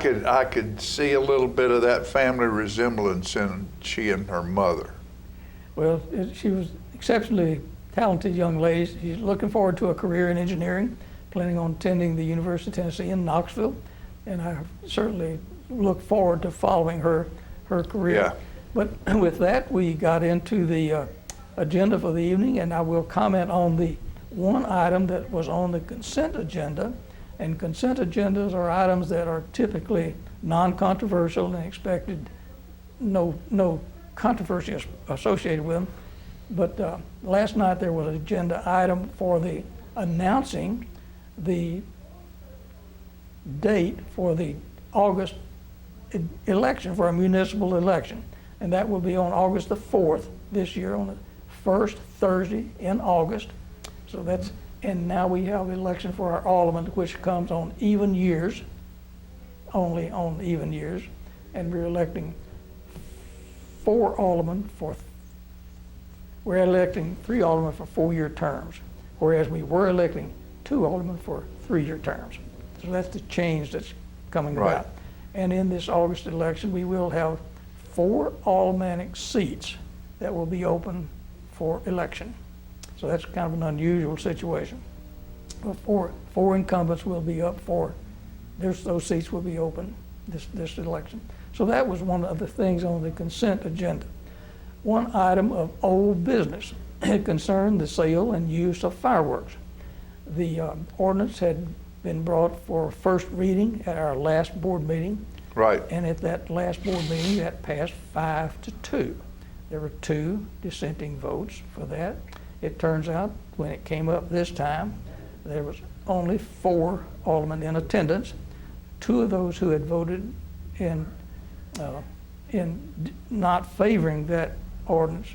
could see a little bit of that family resemblance in she and her mother. Well, she was exceptionally talented young lady. She's looking forward to a career in engineering. planning on attending the University of Tennessee in Knoxville, and I certainly look forward to following her career. Yeah. But with that, we got into the agenda for the evening, and I will comment on the one item that was on the consent agenda. And consent agendas are items that are typically non-controversial and expected no controversy associated with them. But last night there was an agenda item for the announcing the date for the August election, for a municipal election. And that will be on August the 4th this year, on the first Thursday in August. So that's, and now we have election for our alderman, which comes on even years, only on even years. And we're electing 4 aldermen we're electing 3 aldermen for 4-year terms, whereas we were electing 2 aldermen for 3-year terms. So that's the change that's coming about. And in this August election, we will have 4 aldermanic seats that will be open for election. So that's kind of an unusual situation. Well, 4 incumbents will be up for, those seats will be open this election. So that was one of the things on the consent agenda. One item of old business. It concerned the sale and use of fireworks. The ordinance had been brought for first reading at our last board meeting. Right. And at that last board meeting, that passed 5-2. There were 2 dissenting votes for that. It turns out, when it came up this time, there was only 4 aldermen in attendance. 2 of those who had voted in not favoring that ordinance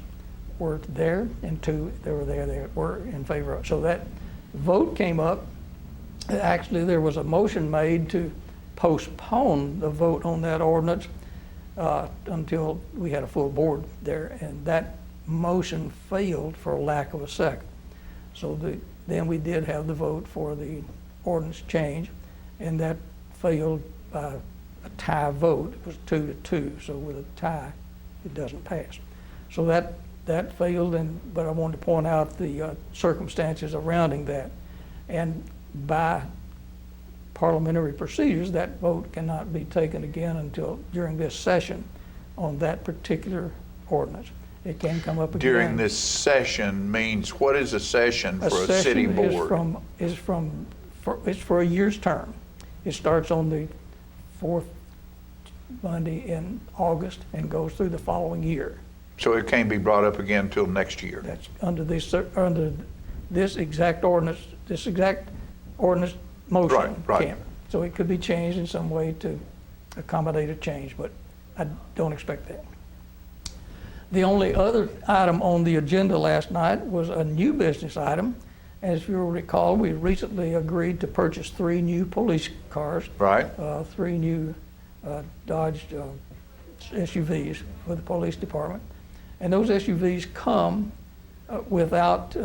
were there, and 2 that were there that were in favor of. So that vote came up. Actually, there was a motion made to postpone the vote on that ordinance until we had a full board there, and that motion failed for lack of a second. So then we did have the vote for the ordinance change, and that failed by a tie vote. It was 2-2, so with a tie, it doesn't pass. So that failed, but I wanted to point out the circumstances surrounding that. And by parliamentary procedures, that vote cannot be taken again until during this session on that particular ordinance. It can come up again. During this session means, what is a session for a city board? It's for a year's term. It starts on the 4th Monday in August and goes through the following year. So it can't be brought up again until next year? That's under this exact ordinance motion. Right. Can't. So it could be changed in some way to accommodate a change, but I don't expect that. The only other item on the agenda last night was a new business item. As you'll recall, we recently agreed to purchase 3 new police cars. Right. 3 new Dodge SUVs for the police department. And those SUVs come without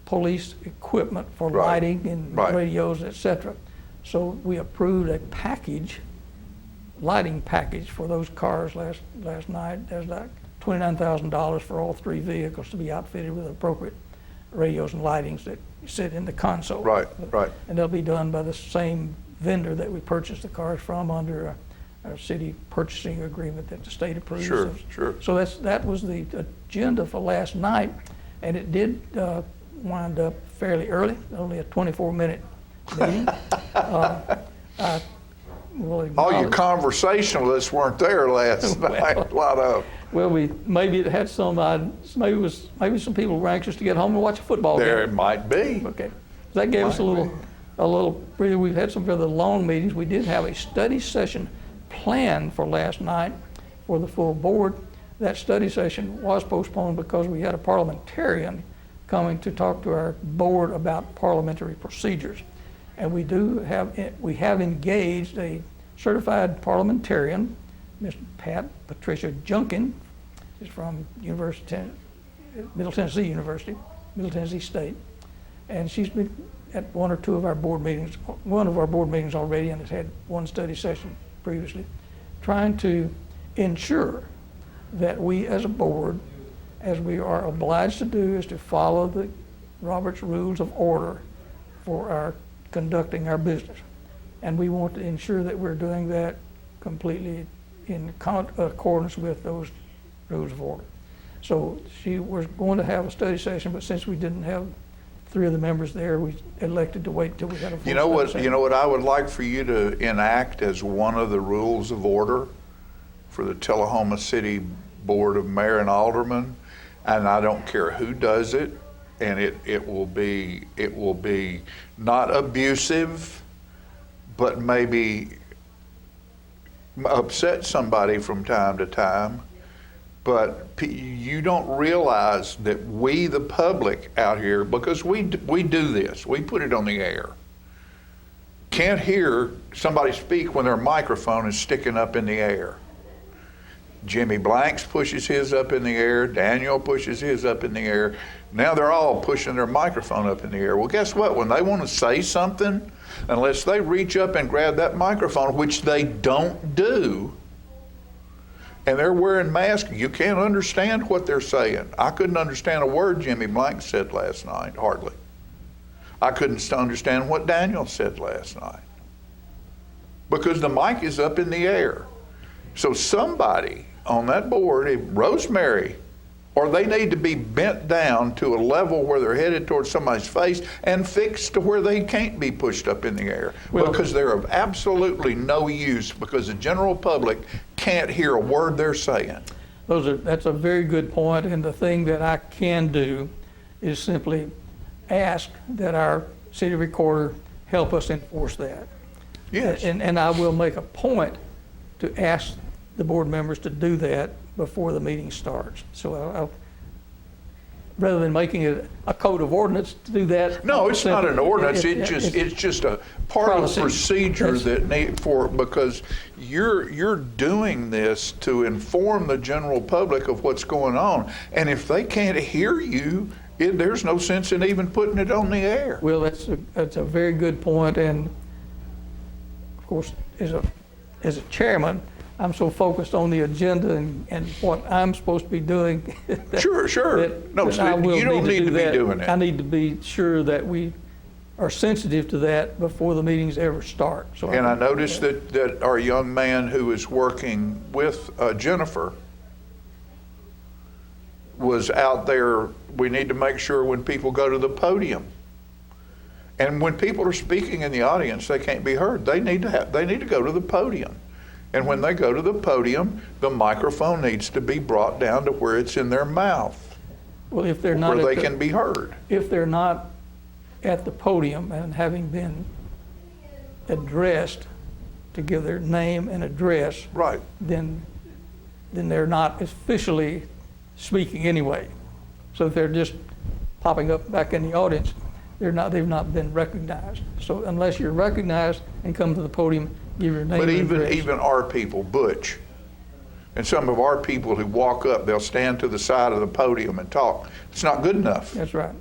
police equipment for lighting and radios, et cetera. So we approved a lighting package for those cars last night. There's like $29,000 for all 3 vehicles to be outfitted with appropriate radios and lightings that sit in the console. Right. And they'll be done by the same vendor that we purchased the cars from under a city purchasing agreement that the state approves. Sure. So that was the agenda for last night, and it did wind up fairly early, only a 24-minute meeting. All your conversationalists weren't there last night. A lot of. Well, maybe it had some. Maybe some people were anxious to get home and watch a football game. There it might be. Okay, so that gave us a little. Really, we've had some rather long meetings. We did have a study session planned for last night for the full board. That study session was postponed because we had a parliamentarian coming to talk to our board about parliamentary procedures. And we have engaged a certified parliamentarian, Ms. Patricia Junkin, is from Middle Tennessee University, Middle Tennessee State, and she's been at one or 2 of our board meetings, already, and has had 1 study session previously, trying to ensure that we as a board, as we are obliged to do, is to follow the Robert's Rules of Order for our conducting our business. And we want to ensure that we're doing that completely in accordance with those rules of order. So she was going to have a study session, but since we didn't have 3 of the members there, we elected to wait until we had a full study session. You know what I would like for you to enact as one of the rules of order for the Tullahoma City Board of Mayor and Aldermen, and I don't care who does it, and it will be not abusive, but maybe upset somebody from time to time. But you don't realize that we, the public out here, because we do this, we put it on the air, can't hear somebody speak when their microphone is sticking up in the air. Jimmy Blanks pushes his up in the air, Daniel pushes his up in the air. Now they're all pushing their microphone up in the air. Well, guess what? When they want to say something, unless they reach up and grab that microphone, which they don't do, and they're wearing masks, you can't understand what they're saying. I couldn't understand a word Jimmy Blanks said last night, hardly. I couldn't understand what Daniel said last night because the mic is up in the air. So somebody on that board, Rosemary, or they need to be bent down to a level where they're headed towards somebody's face and fixed to where they can't be pushed up in the air, because they're of absolutely no use, because the general public can't hear a word they're saying. That's a very good point, and the thing that I can do is simply ask that our city recorder help us enforce that. Yes. And I will make a point to ask the board members to do that before the meeting starts. So I'll, rather than making it a code of ordinance to do that. No, it's not an ordinance. It's just a part of the procedure because you're doing this to inform the general public of what's going on. And if they can't hear you, there's no sense in even putting it on the air. Well, that's a very good point. And of course, as a chairman, I'm so focused on the agenda and what I'm supposed to be doing. Sure. You don't need to be doing it. I need to be sure that we are sensitive to that before the meetings ever start. So I noticed that our young man who is working with Jennifer was out there. We need to make sure when people go to the podium, and when people are speaking in the audience, they can't be heard. They need to go to the podium. And when they go to the podium, the microphone needs to be brought down to where it's in their mouth. Well, if they're not, where they can be heard. If they're not at the podium and having been addressed to give their name and address, right, then they're not officially speaking anyway. So if they're just popping up back in the audience, they've not been recognized. So unless you're recognized and come to the podium, give your name but and address. Even our people, Butch, and some of our people who walk up, they'll stand to the side of the podium and talk. It's not good enough. That's right.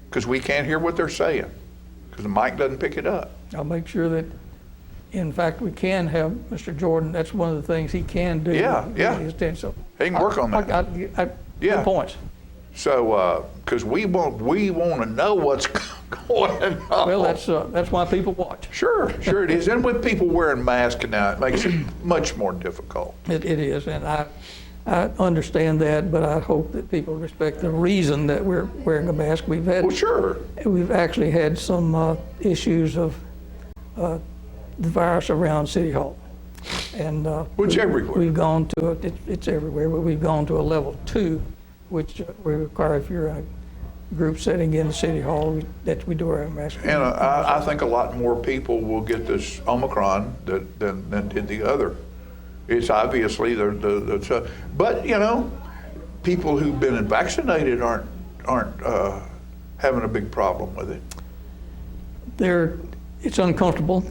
Because we can't hear what they're saying, because the mic doesn't pick it up. I'll make sure that, in fact, we can have Mr. Jordan, that's one of the things he can do. Yeah. So he can work on that. Good points. So, because we want to know what's going on. Well, that's why people watch. Sure it is. And with people wearing masks now, it makes it much more difficult. It is, and I understand that, but I hope that people respect the reason that we're wearing a mask. We've actually had some issues of the virus around City Hall. And which everywhere. We've gone to it's everywhere, but we've gone to a level 2, which we require if you're in a group setting in the City Hall that we do our mask. And I think a lot more people will get this Omicron than did the other. It's obviously but people who've been vaccinated aren't having a big problem with it. It's uncomfortable.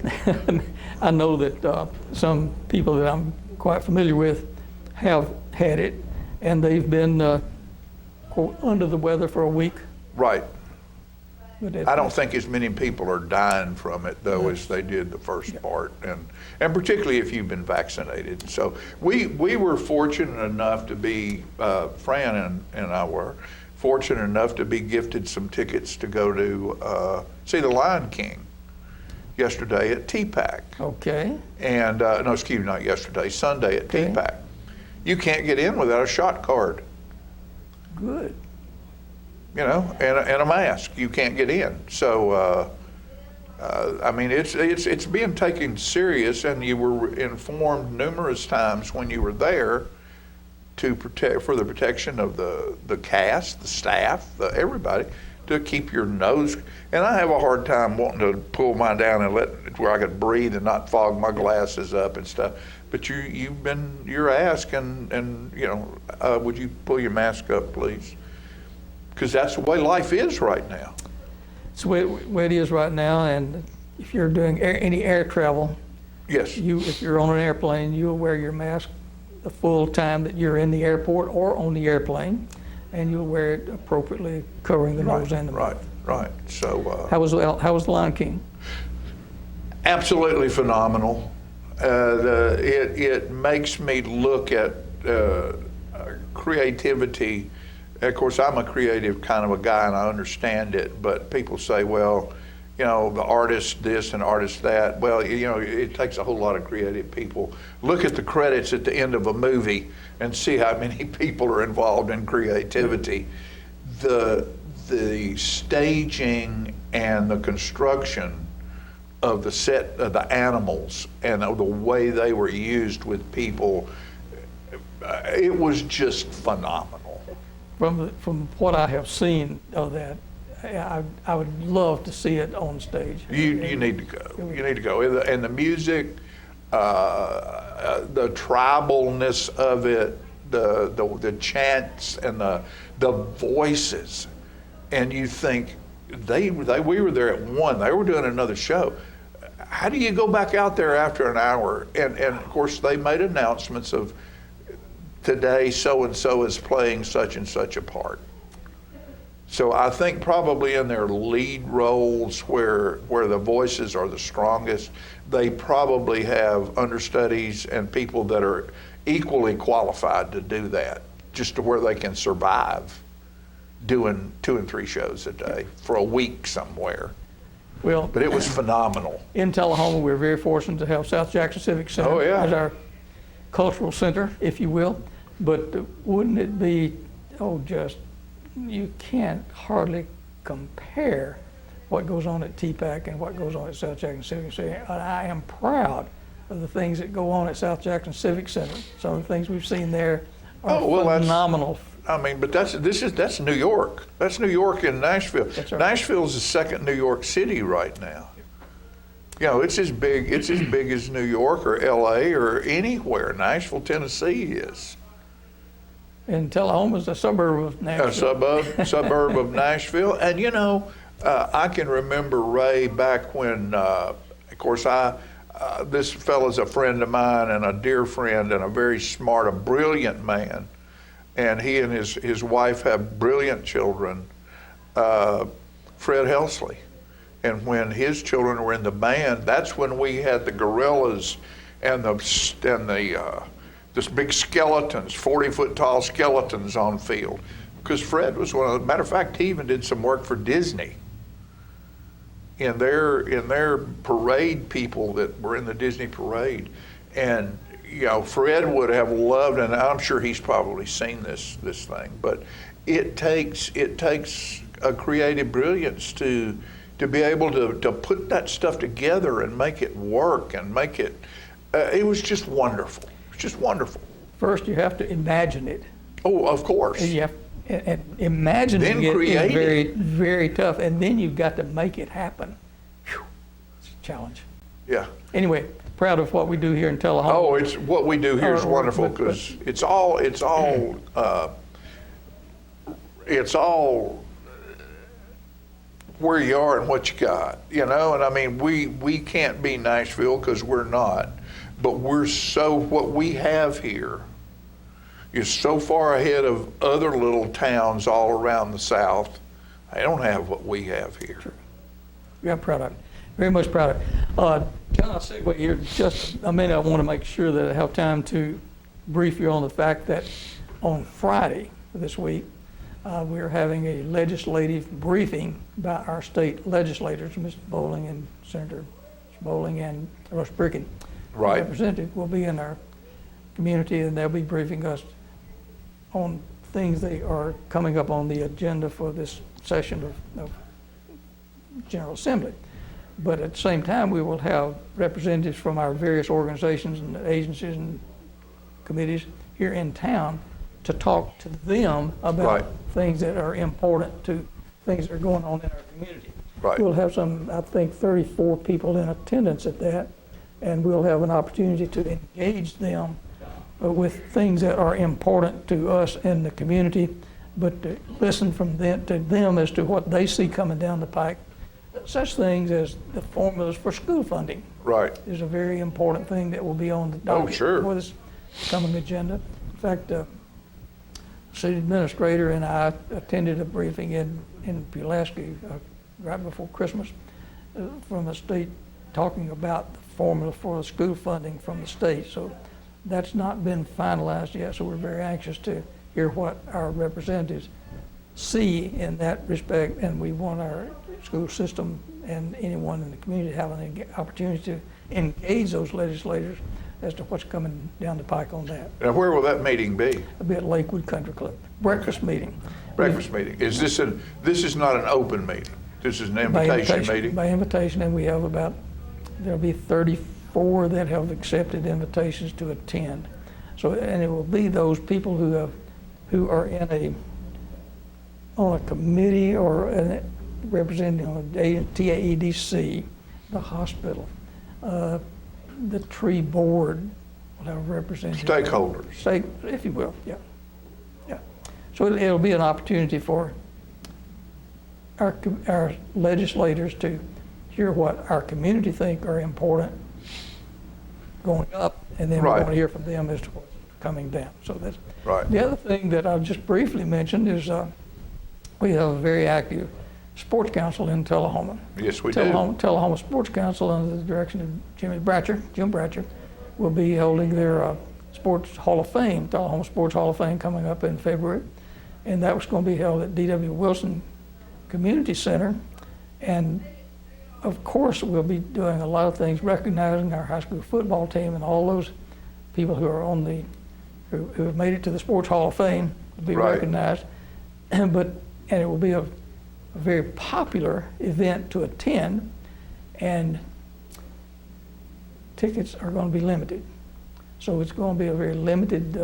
I know that some people that I'm quite familiar with have had it, and they've been quote, under the weather for a week. Right. I don't think as many people are dying from it, though, as they did the first part, and particularly if you've been vaccinated. So we were fortunate enough to be, Fran and I were fortunate enough to be gifted some tickets to go to see The Lion King yesterday at TPAC. Okay. And, no, excuse me, not yesterday, Sunday at TPAC. You can't get in without a shot card. Good. You know, and a mask. You can't get in. So, I mean, it's being taken serious, and you were informed numerous times when you were there to protect, for the protection of the cast, the staff, everybody, to keep your nose. And I have a hard time wanting to pull mine down and let where I could breathe and not fog my glasses up and stuff. But you're asking, and you know, would you pull your mask up, please? Because that's the way life is right now. It's the way it is right now, and if you're doing any air travel, yes, if you're on an airplane, you'll wear your mask the full time that you're in the airport or on the airplane, and you'll wear it appropriately, covering the nose and the mouth. Right. So how was The Lion King? Absolutely phenomenal. It makes me look at creativity. Of course, I'm a creative kind of a guy, and I understand it. But people say, well, you know, the artist this and artist that. Well, you know, it takes a whole lot of creative people. Look at the credits at the end of a movie and see how many people are involved in creativity. The staging and the construction of the set of the animals and of the way they were used with people, it was just phenomenal. From what I have seen of that, I would love to see it on stage. You need to go. You need to go. And the music, the tribalness of it, the chants and the voices, and you think we were there at 1. They were doing another show. How do you go back out there after an hour? And of course they made announcements of today so and so is playing such and such a part. So I think probably in their lead roles where the voices are the strongest, they probably have understudies and people that are equally qualified to do that, just to where they can survive doing 2 and 3 shows a day for a week somewhere. Well, but it was phenomenal. In Tullahoma, we're very fortunate to have South Jackson Civic Center as our cultural center, if you will. But wouldn't it be, you can't hardly compare what goes on at TPAC and what goes on at South Jackson Civic Center. And I am proud of the things that go on at South Jackson Civic Center. Some of the things we've seen there are phenomenal. I mean, but that's New York. That's New York and Nashville. That's right. Nashville's the second New York City right now. You know, it's as big as New York or LA or anywhere. Nashville, Tennessee is. And Tullahoma's a suburb of Nashville. A suburb of Nashville. And you know, I can remember Ray back when, of course, this fellow's a friend of mine and a dear friend and a very smart, a brilliant man. And he and his wife have brilliant children, Fred Helsley. And when his children were in the band, that's when we had the gorillas and this big skeletons, 40-foot tall skeletons on field. Because Fred was one of the, matter of fact, he even did some work for Disney. In their parade people that were in the Disney parade. And you know, Fred would have loved, and I'm sure he's probably seen this thing, but it takes a creative brilliance to be able to put that stuff together and make it work and make it. It was just wonderful. It's just wonderful. First, you have to imagine it. Oh, of course. And imagining then it is very, very tough, and then you've got to make it happen. Whew. It's a challenge. Yeah. Anyway, proud of what we do here in Tullahoma. Oh, it's what we do here is wonderful because it's all where you are and what you got, you know. And I mean, we can't be Nashville because we're not, but what we have here is so far ahead of other little towns all around the South. They don't have what we have here. Sure. Yeah, I'm proud of it. Very much proud of it. Can I segue here just a minute? I want to make sure that I have time to brief you on the fact that on Friday this week, We're having a legislative briefing by our state legislators, Mr. Bowling and Senator Bowling and Russ Bricken. Right. Representative will be in our community, and they'll be briefing us on things that are coming up on the agenda for this session of General Assembly. But at the same time, we will have representatives from our various organizations and agencies and committees here in town to talk to them about things that are important to things that are going on in our community. Right. We'll have I think 34 people in attendance at that, and we'll have an opportunity to engage them with things that are important to us in the community, but to listen from them to them as to what they see coming down the pike. Such things as the formulas for school funding. Right. Is a very important thing that will be on the docket for this coming agenda. In fact, the city administrator and I attended a briefing in Pulaski right before Christmas from the state talking about the formula for the school funding from the state. So that's not been finalized yet, so we're very anxious to hear what our representatives see in that respect, and we want our school system and anyone in the community to have an opportunity to engage those legislators as to what's coming down the pike on that. Now, where will that meeting be? It'll be at Lakewood Country Club. Breakfast meeting. Breakfast meeting. Is this this is not an open meeting? This is an invitation meeting? By invitation, and we have there'll be 34 that have accepted invitations to attend. So, and it will be those people who are on a committee or representing TAEDC, the hospital, the tree board will have representatives. Stakeholders. If you will, yeah. So it'll be an opportunity for our legislators to hear what our community think are important going up, and then we want to hear from them as to what's coming down. So that's right. The other thing that I've just briefly mentioned is we have a very active sports council in Tullahoma. Yes, we do. Tullahoma Sports Council, under the direction of Jim Bratcher, will be holding their Sports Hall of Fame, Tullahoma Sports Hall of Fame, coming up in February. And that was going to be held at D.W. Wilson Community Center. And of course, we'll be doing a lot of things, recognizing our high school football team and all those people who are who have made it to the Sports Hall of Fame to be recognized. And it will be a very popular event to attend, and tickets are going to be limited. So it's going to be a very limited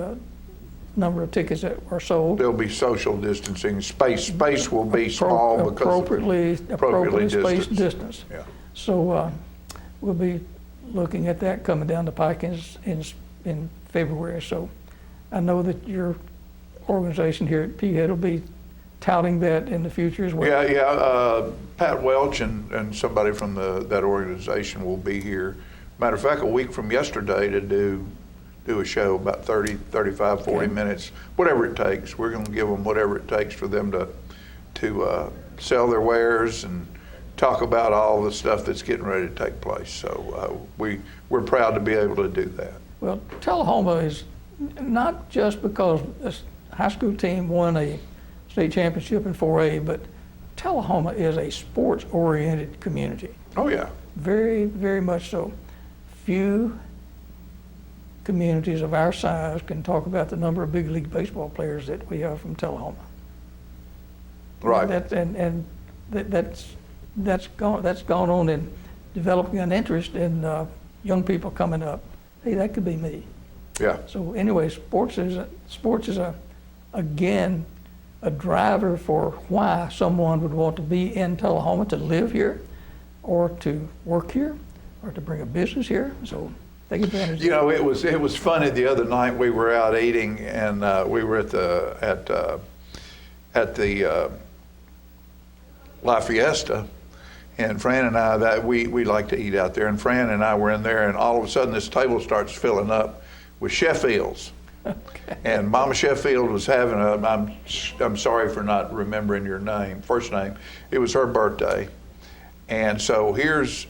number of tickets that are sold. There'll be social distancing. Space will be small because appropriately spaced distance. distance. Yeah. So we'll be looking at that coming down the pike in February. So I know that your organization here at PHET will be touting that in the future as well. Yeah. Pat Welch and somebody from that organization will be here. Matter of fact, a week from yesterday to do a show about 30, 35, 40 minutes, whatever it takes. We're going to give them whatever it takes for them to sell their wares and talk about all the stuff that's getting ready to take place. So we're proud to be able to do that. Well, Tullahoma is not just because this high school team won a state championship in 4A, but Tullahoma is a sports-oriented community. Oh, yeah. Very, very much so. Few communities of our size can talk about the number of big league baseball players that we have from Tullahoma. Right. That's gone on in developing an interest in young people coming up. Hey, that could be me. Yeah. So anyway, sports is again a driver for why someone would want to be in Tullahoma, to live here, or to work here, or to bring a business here. So take advantage. You know, it was funny the other night. We were out eating, and we were at the La Fiesta, and Fran and I, we like to eat out there, and Fran and I were in there, and all of a sudden this table starts filling up with Sheffields. Okay. And Mama Sheffield was having I'm sorry for not remembering your first name. It was her birthday. And so here's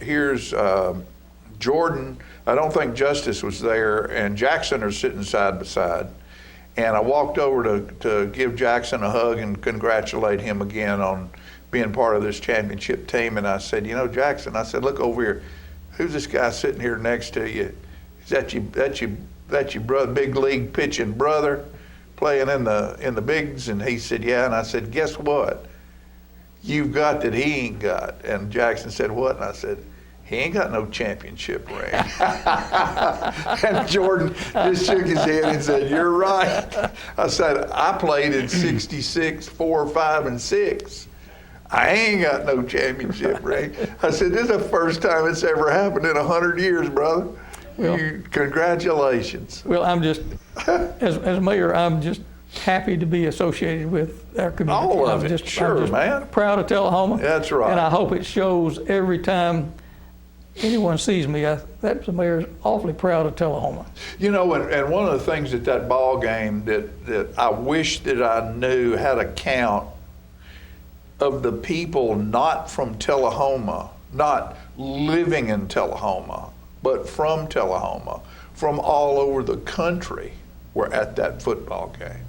Jordan. I don't think Justice was there, and Jackson are sitting side by side. And I walked over to give Jackson a hug and congratulate him again on being part of this championship team. And I said, you know, Jackson, I said, look over here. Who's this guy sitting here next to you? Is that your brother, big league pitching brother, playing in the bigs? And he said, yeah. And I said, guess what? You've got that he ain't got. And Jackson said, what? And I said, he ain't got no championship ring. And Jordan just shook his head and said, you're right. I said, I played in 66, 4, 5, and 6. I ain't got no championship ring. I said, this is the first time it's ever happened in 100 years, brother. Well, congratulations. Well, I'm just, as mayor, I'm just happy to be associated with our community. All of I'm it, sure, man. Proud of Tullahoma. That's right. And I hope it shows every time anyone sees me. That mayor's awfully proud of Tullahoma. You know, and one of the things at that ball game that I wish that I knew how to count of the people not from Tullahoma, not living in Tullahoma, but from Tullahoma, from all over the country, were at that football game.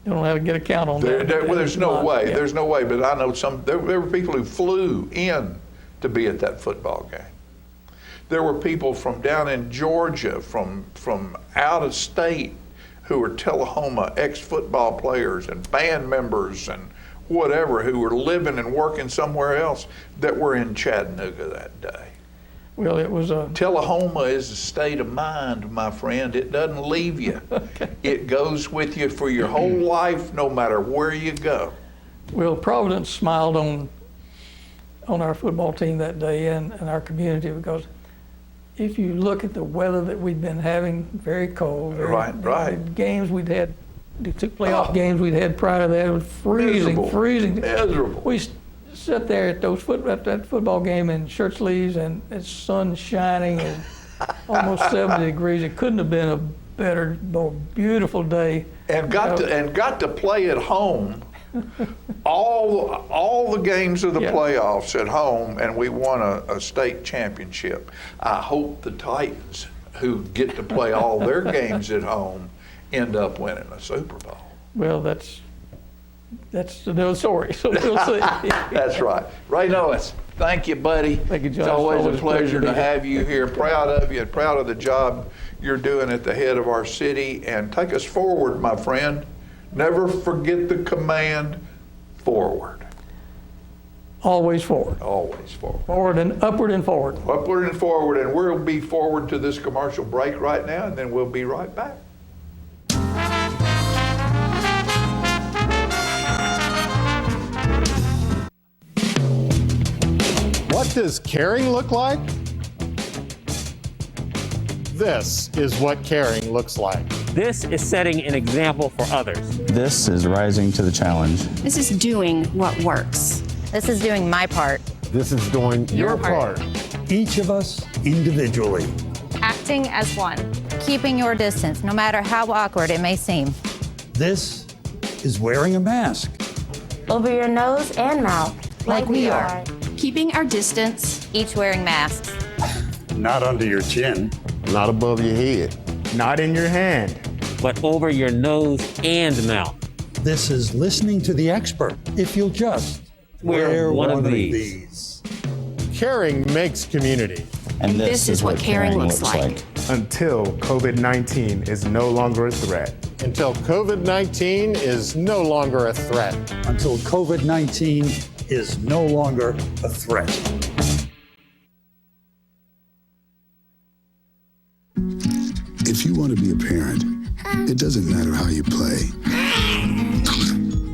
You don't know how to get a count on that. Well, there's no way. Yeah. There's no way. But I know there were people who flew in to be at that football game. There were people from down in Georgia, from out of state, who were Tullahoma ex-football players and band members and whatever, who were living and working somewhere else, that were in Chattanooga that day. Well, it was a... Tullahoma is a state of mind, my friend. It doesn't leave you. Okay. It goes with you for your whole life, no matter where you go. Well, Providence smiled on our football team that day and our community, because if you look at the weather that we've been having, very cold. Right. The games we'd had, the 2 playoff games we'd had prior to that, it was freezing. Miserable. We sat there at that football game in shirt sleeves, and it's sun shining and almost 70 degrees. It couldn't have been a better, more beautiful day. And got to play at home. all the games of the playoffs at home, and we won a state championship. I hope the Titans, who get to play all their games at home, end up winning a Super Bowl. Well, that's another story, so we'll see. That's right. Ray Noyes, thank you, buddy. Thank you, John. It's always a pleasure to have you here. Proud of you and proud of the job you're doing at the head of our city. And take us forward, my friend. Never forget the command, forward. Always forward. Always forward. Forward and upward and forward. Upward and forward. And we'll be forward to this commercial break right now, and then we'll be right back. What does caring look like? This is what caring looks like. This is setting an example for others. This is rising to the challenge. This is doing what works. This is doing my part. This is doing your part. Each of us individually. Acting as one. Keeping your distance, no matter how awkward it may seem. This is wearing a mask. Over your nose and mouth, like we are. Keeping our distance. Each wearing masks. Not under your chin. Not above your head. Not in your hand, but over your nose and mouth. This is listening to the expert. If you'll just wear one of these. Caring makes community. And this is what caring looks like. Until COVID-19 is no longer a threat. Until COVID-19 is no longer a threat. Until COVID-19 is no longer a threat. If you want to be a parent, it doesn't matter how you play,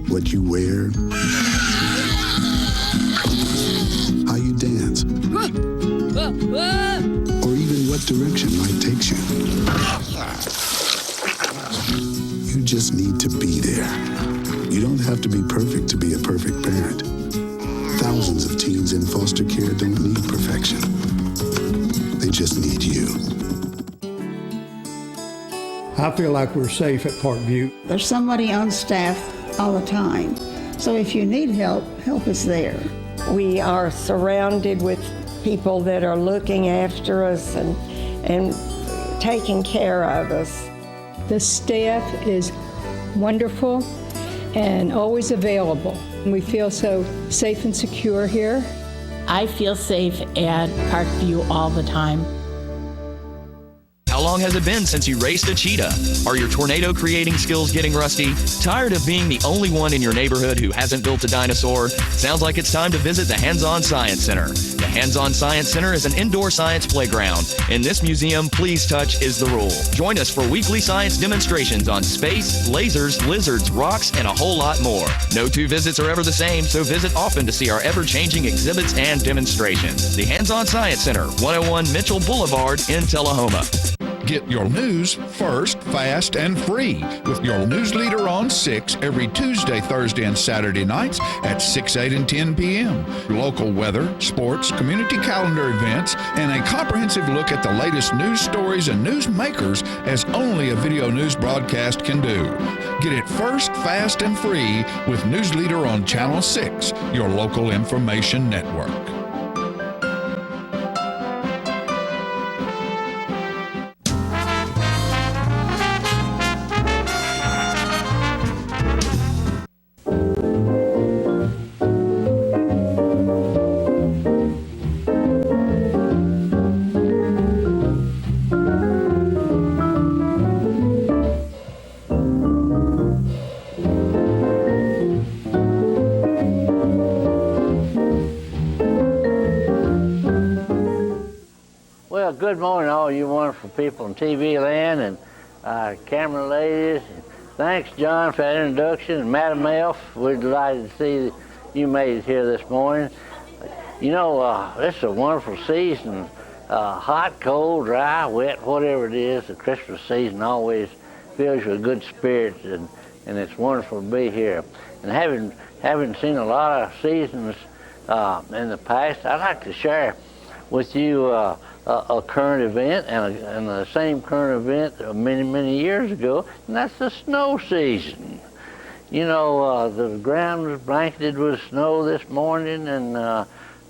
what you wear, how you dance, or even what direction life takes you. You just need to be there. You don't have to be perfect to be a perfect parent. Thousands of teens in foster care don't need perfection. They just need you. I feel like we're safe at Parkview. There's somebody on staff all the time. So if you need help, help is there. We are surrounded with people that are looking after us and taking care of us. The staff is wonderful and always available. We feel so safe and secure here. I feel safe at Parkview all the time. How long has it been since you raced a cheetah? Are your tornado creating skills getting rusty? Tired of being the only one in your neighborhood who hasn't built a dinosaur? Sounds like it's time to visit the Hands-On Science Center. The Hands-On Science Center is an indoor science playground. In this museum, please touch is the rule. Join us for weekly science demonstrations on space, lasers, lizards, rocks, and a whole lot more. No two visits are ever the same, so visit often to see our ever-changing exhibits and demonstrations. The Hands-On Science Center, 101 Mitchell Boulevard in Tullahoma. Get your news first, fast, and free with your news leader on 6 every Tuesday, Thursday, and Saturday nights at 6, 8, and 10 p.m. Local weather, sports, community calendar events, and a comprehensive look at the latest news stories and news makers as only a video news broadcast can do. Get it first, fast, and free with News Leader on Channel 6, your local information network. Well, good morning, all you wonderful people in TV land and camera ladies. Thanks, John, for that introduction. And Madam Elf, we're delighted to see that you made it here this morning. You know, this is a wonderful season. Hot, cold, dry, wet, whatever it is, the Christmas season always fills you with good spirits, and it's wonderful to be here. And having seen a lot of seasons in the past, I'd like to share with you a current event and the same current event many years ago, and that's the snow season. You know, the ground was blanketed with snow this morning, and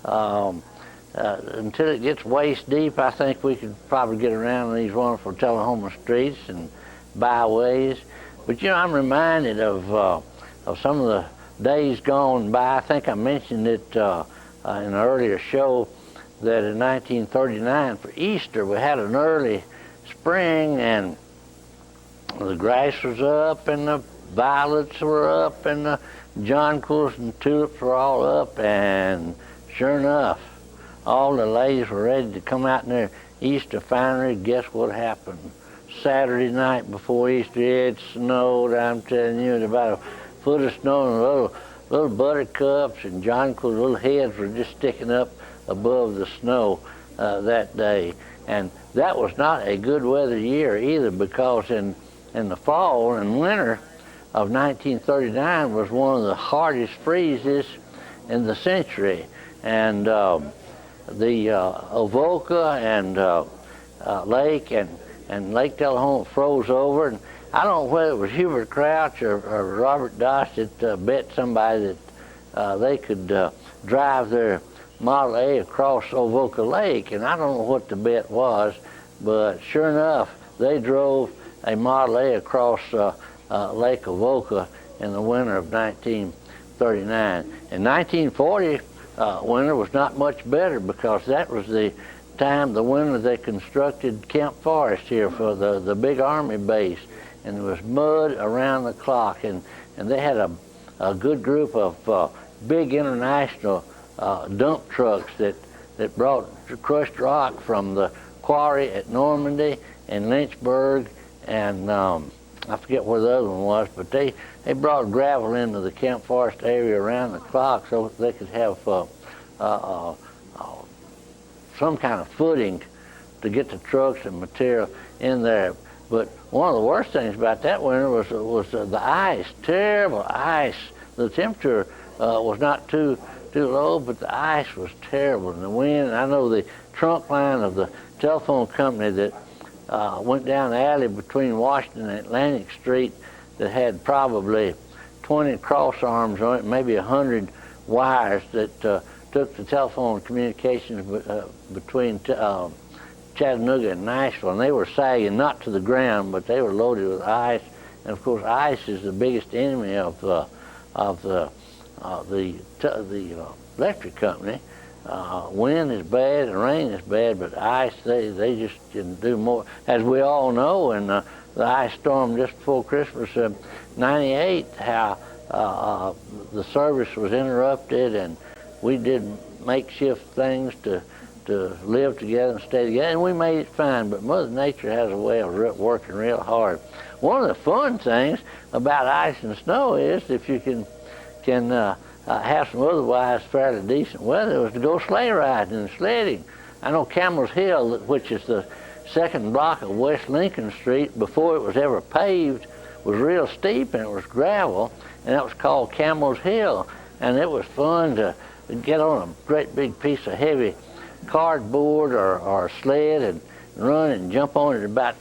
until it gets waist deep, I think we could probably get around these wonderful Tullahoma streets and byways. But you know, I'm reminded of some of the days gone by. I think I mentioned it in an earlier show, that in 1939 for Easter we had an early spring, and the grass was up and the violets were up and the jonquils and tulips were all up, and sure enough, all the ladies were ready to come out in their Easter finery. Guess what happened? Saturday night before Easter, it snowed. I'm telling you, about a foot of snow, and little buttercups and jonquils, little heads were just sticking up above the snow that day. And that was not a good weather year either, because in the fall and winter of 1939 was one of the hardest freezes in the century. And the Avoca and Lake and Lake Tullahoma froze over. And I don't know whether it was Hubert Crouch or Robert Doss that bet somebody that they could drive their Model A across Avoca Lake, and I don't know what the bet was, but sure enough, they drove a Model A across Lake Avoca in the winter of 1939. In 1940, winter was not much better, because that was the time, the winter, they constructed Camp Forest here for the big Army base, and there was mud around the clock, and they had a good group of big international dump trucks that brought crushed rock from the quarry at Normandy and Lynchburg, and I forget where the other one was, but they brought gravel into the Camp Forest area around the clock so they could have some kind of footing to get the trucks and material in there. But one of the worst things about that winter was the ice, terrible ice. The temperature was not too low, but the ice was terrible, and the wind. And I know the trunk line of the telephone company that went down the alley between Washington and Atlantic Street that had probably 20 cross arms on it, maybe 100 wires that took the telephone communications between Chattanooga and Nashville, and they were sagging not to the ground, but they were loaded with ice. And of course, ice is the biggest enemy of the electric company. Wind is bad and rain is bad, but ice, they just can do more. As we all know, in the ice storm just before Christmas of '98, how the service was interrupted, and we did makeshift things to live together and stay together, and we made it fine. But Mother Nature has a way of working real hard. One of the fun things about ice and snow is if you can have some otherwise fairly decent weather, was to go sleigh riding and sledding. I know Camel's Hill, which is the second block of West Lincoln Street, before it was ever paved, was real steep and it was gravel, and that was called Camel's Hill. And it was fun to get on a great big piece of heavy cardboard or sled and run and jump on it about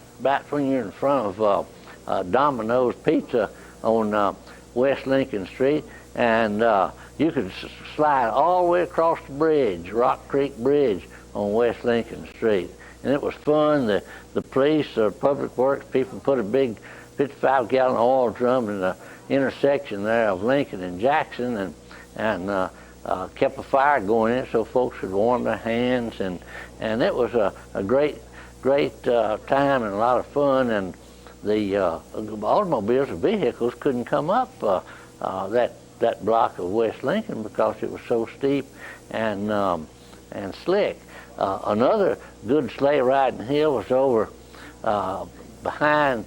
when you're in front of Domino's Pizza on West Lincoln Street, and you could slide all the way across the bridge, Rock Creek Bridge on West Lincoln Street. And it was fun. The police or public works people put a big 55-gallon oil drum in the intersection there of Lincoln and Jackson, and kept a fire going in it so folks could warm their hands, and it was a great time and a lot of fun. And the automobiles or vehicles couldn't come up that block of West Lincoln because it was so steep and slick. Another good sleigh riding hill was over behind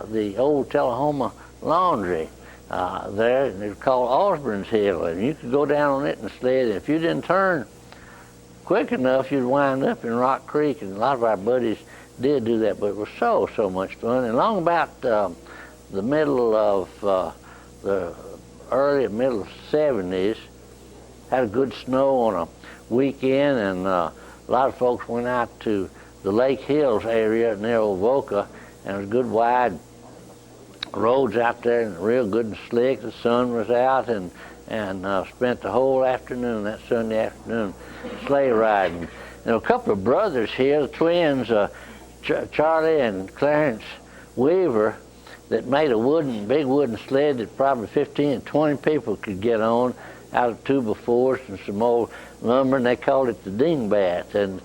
the old Tullahoma Laundry there, and it's called Osborne's Hill, and you could go down on it and sled, and if you didn't turn quick enough, you'd wind up in Rock Creek, and a lot of our buddies did do that, but it was so much fun. And long about the middle of the early and middle 70s, had a good snow on a weekend, and a lot of folks went out to the Lake Hills area near Avoca, and it was good wide roads out there and real good and slick. The sun was out, and spent the whole afternoon, that Sunday afternoon, sleigh riding. And a couple of brothers here, the twins, Charlie and Clarence Weaver, that made a big wooden sled that probably 15 and 20 people could get on out of 2x4s and some old lumber, and they called it the dingbat. And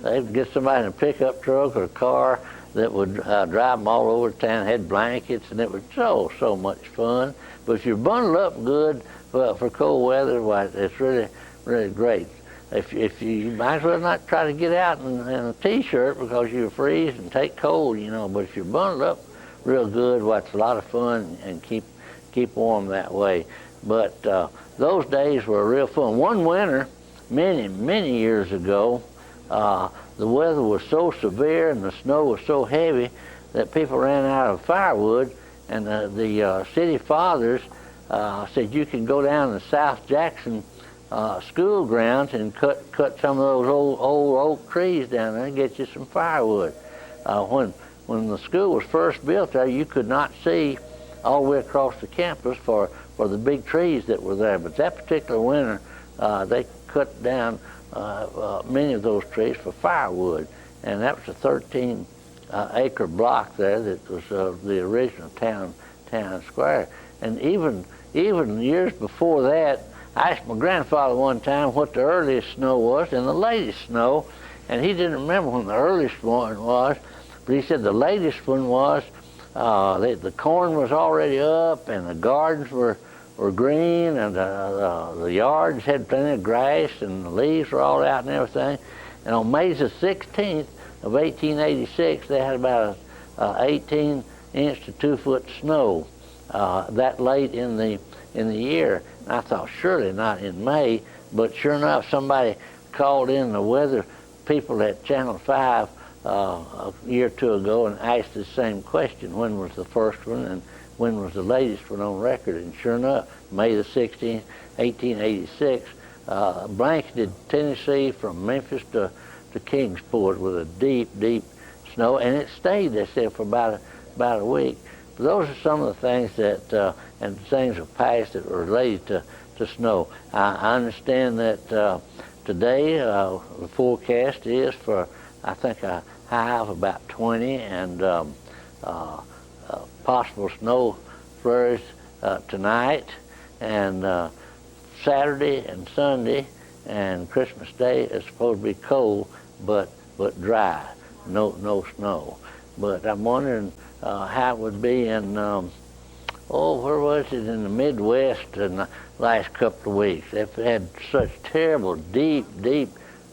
they'd get somebody in a pickup truck or a car that would drive them all over town, had blankets, and it was so much fun. But if you're bundled up good for cold weather, why, it's really, really great. If you might as well not try to get out in a T-shirt because you freeze and take cold, but if you're bundled up real good, well, it's a lot of fun and keep warm that way. But those days were real fun. One winter, many years ago, the weather was so severe and the snow was so heavy that people ran out of firewood, and the city fathers said you can go down to South Jackson school grounds and cut some of those old oak trees down there and get you some firewood. When the school was first built there, you could not see all the way across the campus for the big trees that were there. But that particular winter, they cut down many of those trees for firewood, and that was a 13-acre block there that was the original town square. And even years before that, I asked my grandfather one time what the earliest snow was and the latest snow, and he didn't remember when the earliest one was, but he said the latest one was the corn was already up and the gardens were green, and the yards had plenty of grass and the leaves were all out and everything. And on May the 16th of 1886, they had about 18-inch to 2-foot snow that late in the year. And I thought, surely not in May, but sure enough, somebody called in the weather people at Channel 5 a year or two ago and asked the same question: when was the first one and when was the latest one on record? And sure enough, May the 16th, 1886, blanketed Tennessee from Memphis to Kingsport with a deep snow, and it stayed, they said, for about a week. But those are some of the things that, and things of past that were related to snow. I understand that today the forecast is for I think a high of about 20, and possible snow flurries tonight, and Saturday and Sunday and Christmas Day is supposed to be cold, but dry, no snow. But I'm wondering how it would be in, where was it, in the Midwest in the last couple of weeks. They've had such terrible, deep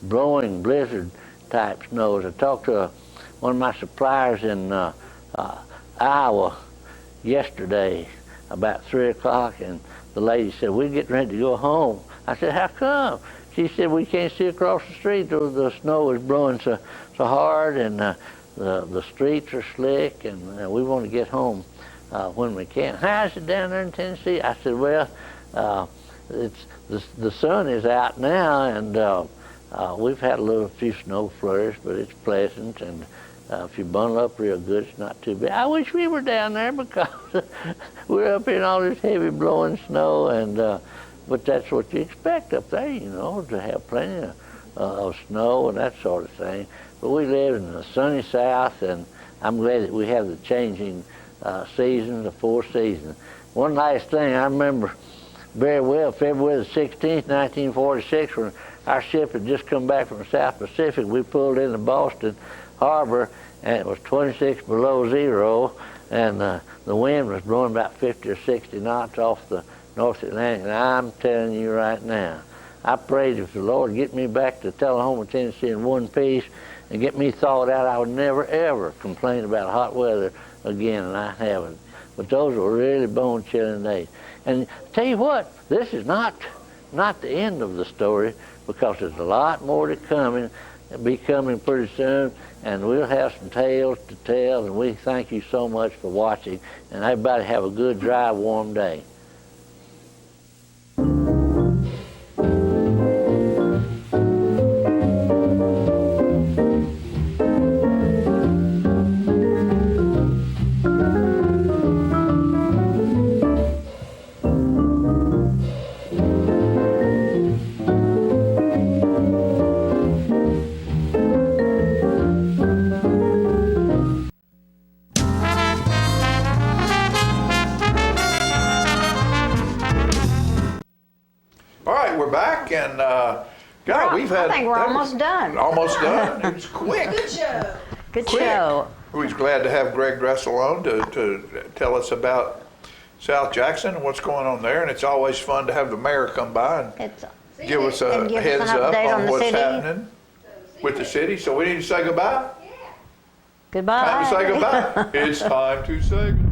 blowing blizzard type snows. I talked to one of my suppliers in Iowa yesterday about 3 o'clock, and the lady said, "We're getting ready to go home." I said, "How come?" She said, "We can't see across the street. The snow is blowing so hard, and the streets are slick, and we want to get home when we can." "How's it down there in Tennessee?" I said, "Well, it's the sun is out now, and we've had a few snow flurries, but it's pleasant, and if you bundle up real good, it's not too bad. I wish we were down there because we're up in all this heavy blowing snow, and but that's what you expect up there, you know, to have plenty of snow and that sort of thing. But we live in the sunny South, and I'm glad that we have the changing seasons, the 4 seasons. One last thing I remember very well, February the 16th, 1946, when our ship had just come back from the South Pacific. We pulled into Boston Harbor, and it was 26 below zero, and the wind was blowing about 50 or 60 knots off the North Atlantic. And I'm telling you right now, I prayed if the Lord get me back to Tullahoma, Tennessee in one piece and get me thawed out, I would never, ever complain about hot weather again, and I haven't. But those were really bone-chilling days. And tell you what, this is not the end of the story, because there's a lot more to be coming pretty soon, and we'll have some tales to tell, and we thank you so much for watching, and everybody have a good, dry, warm day. I think we're almost done. Almost done. It was quick. Good show. Good Quick. show. We was glad to have Greg Dressel on to tell us about South Jackson and what's going on there. And it's always fun to have the mayor come by and give us a heads up on what's happening with the city. So we need to say goodbye. Goodbye. Time to say goodbye. It's time to say goodbye.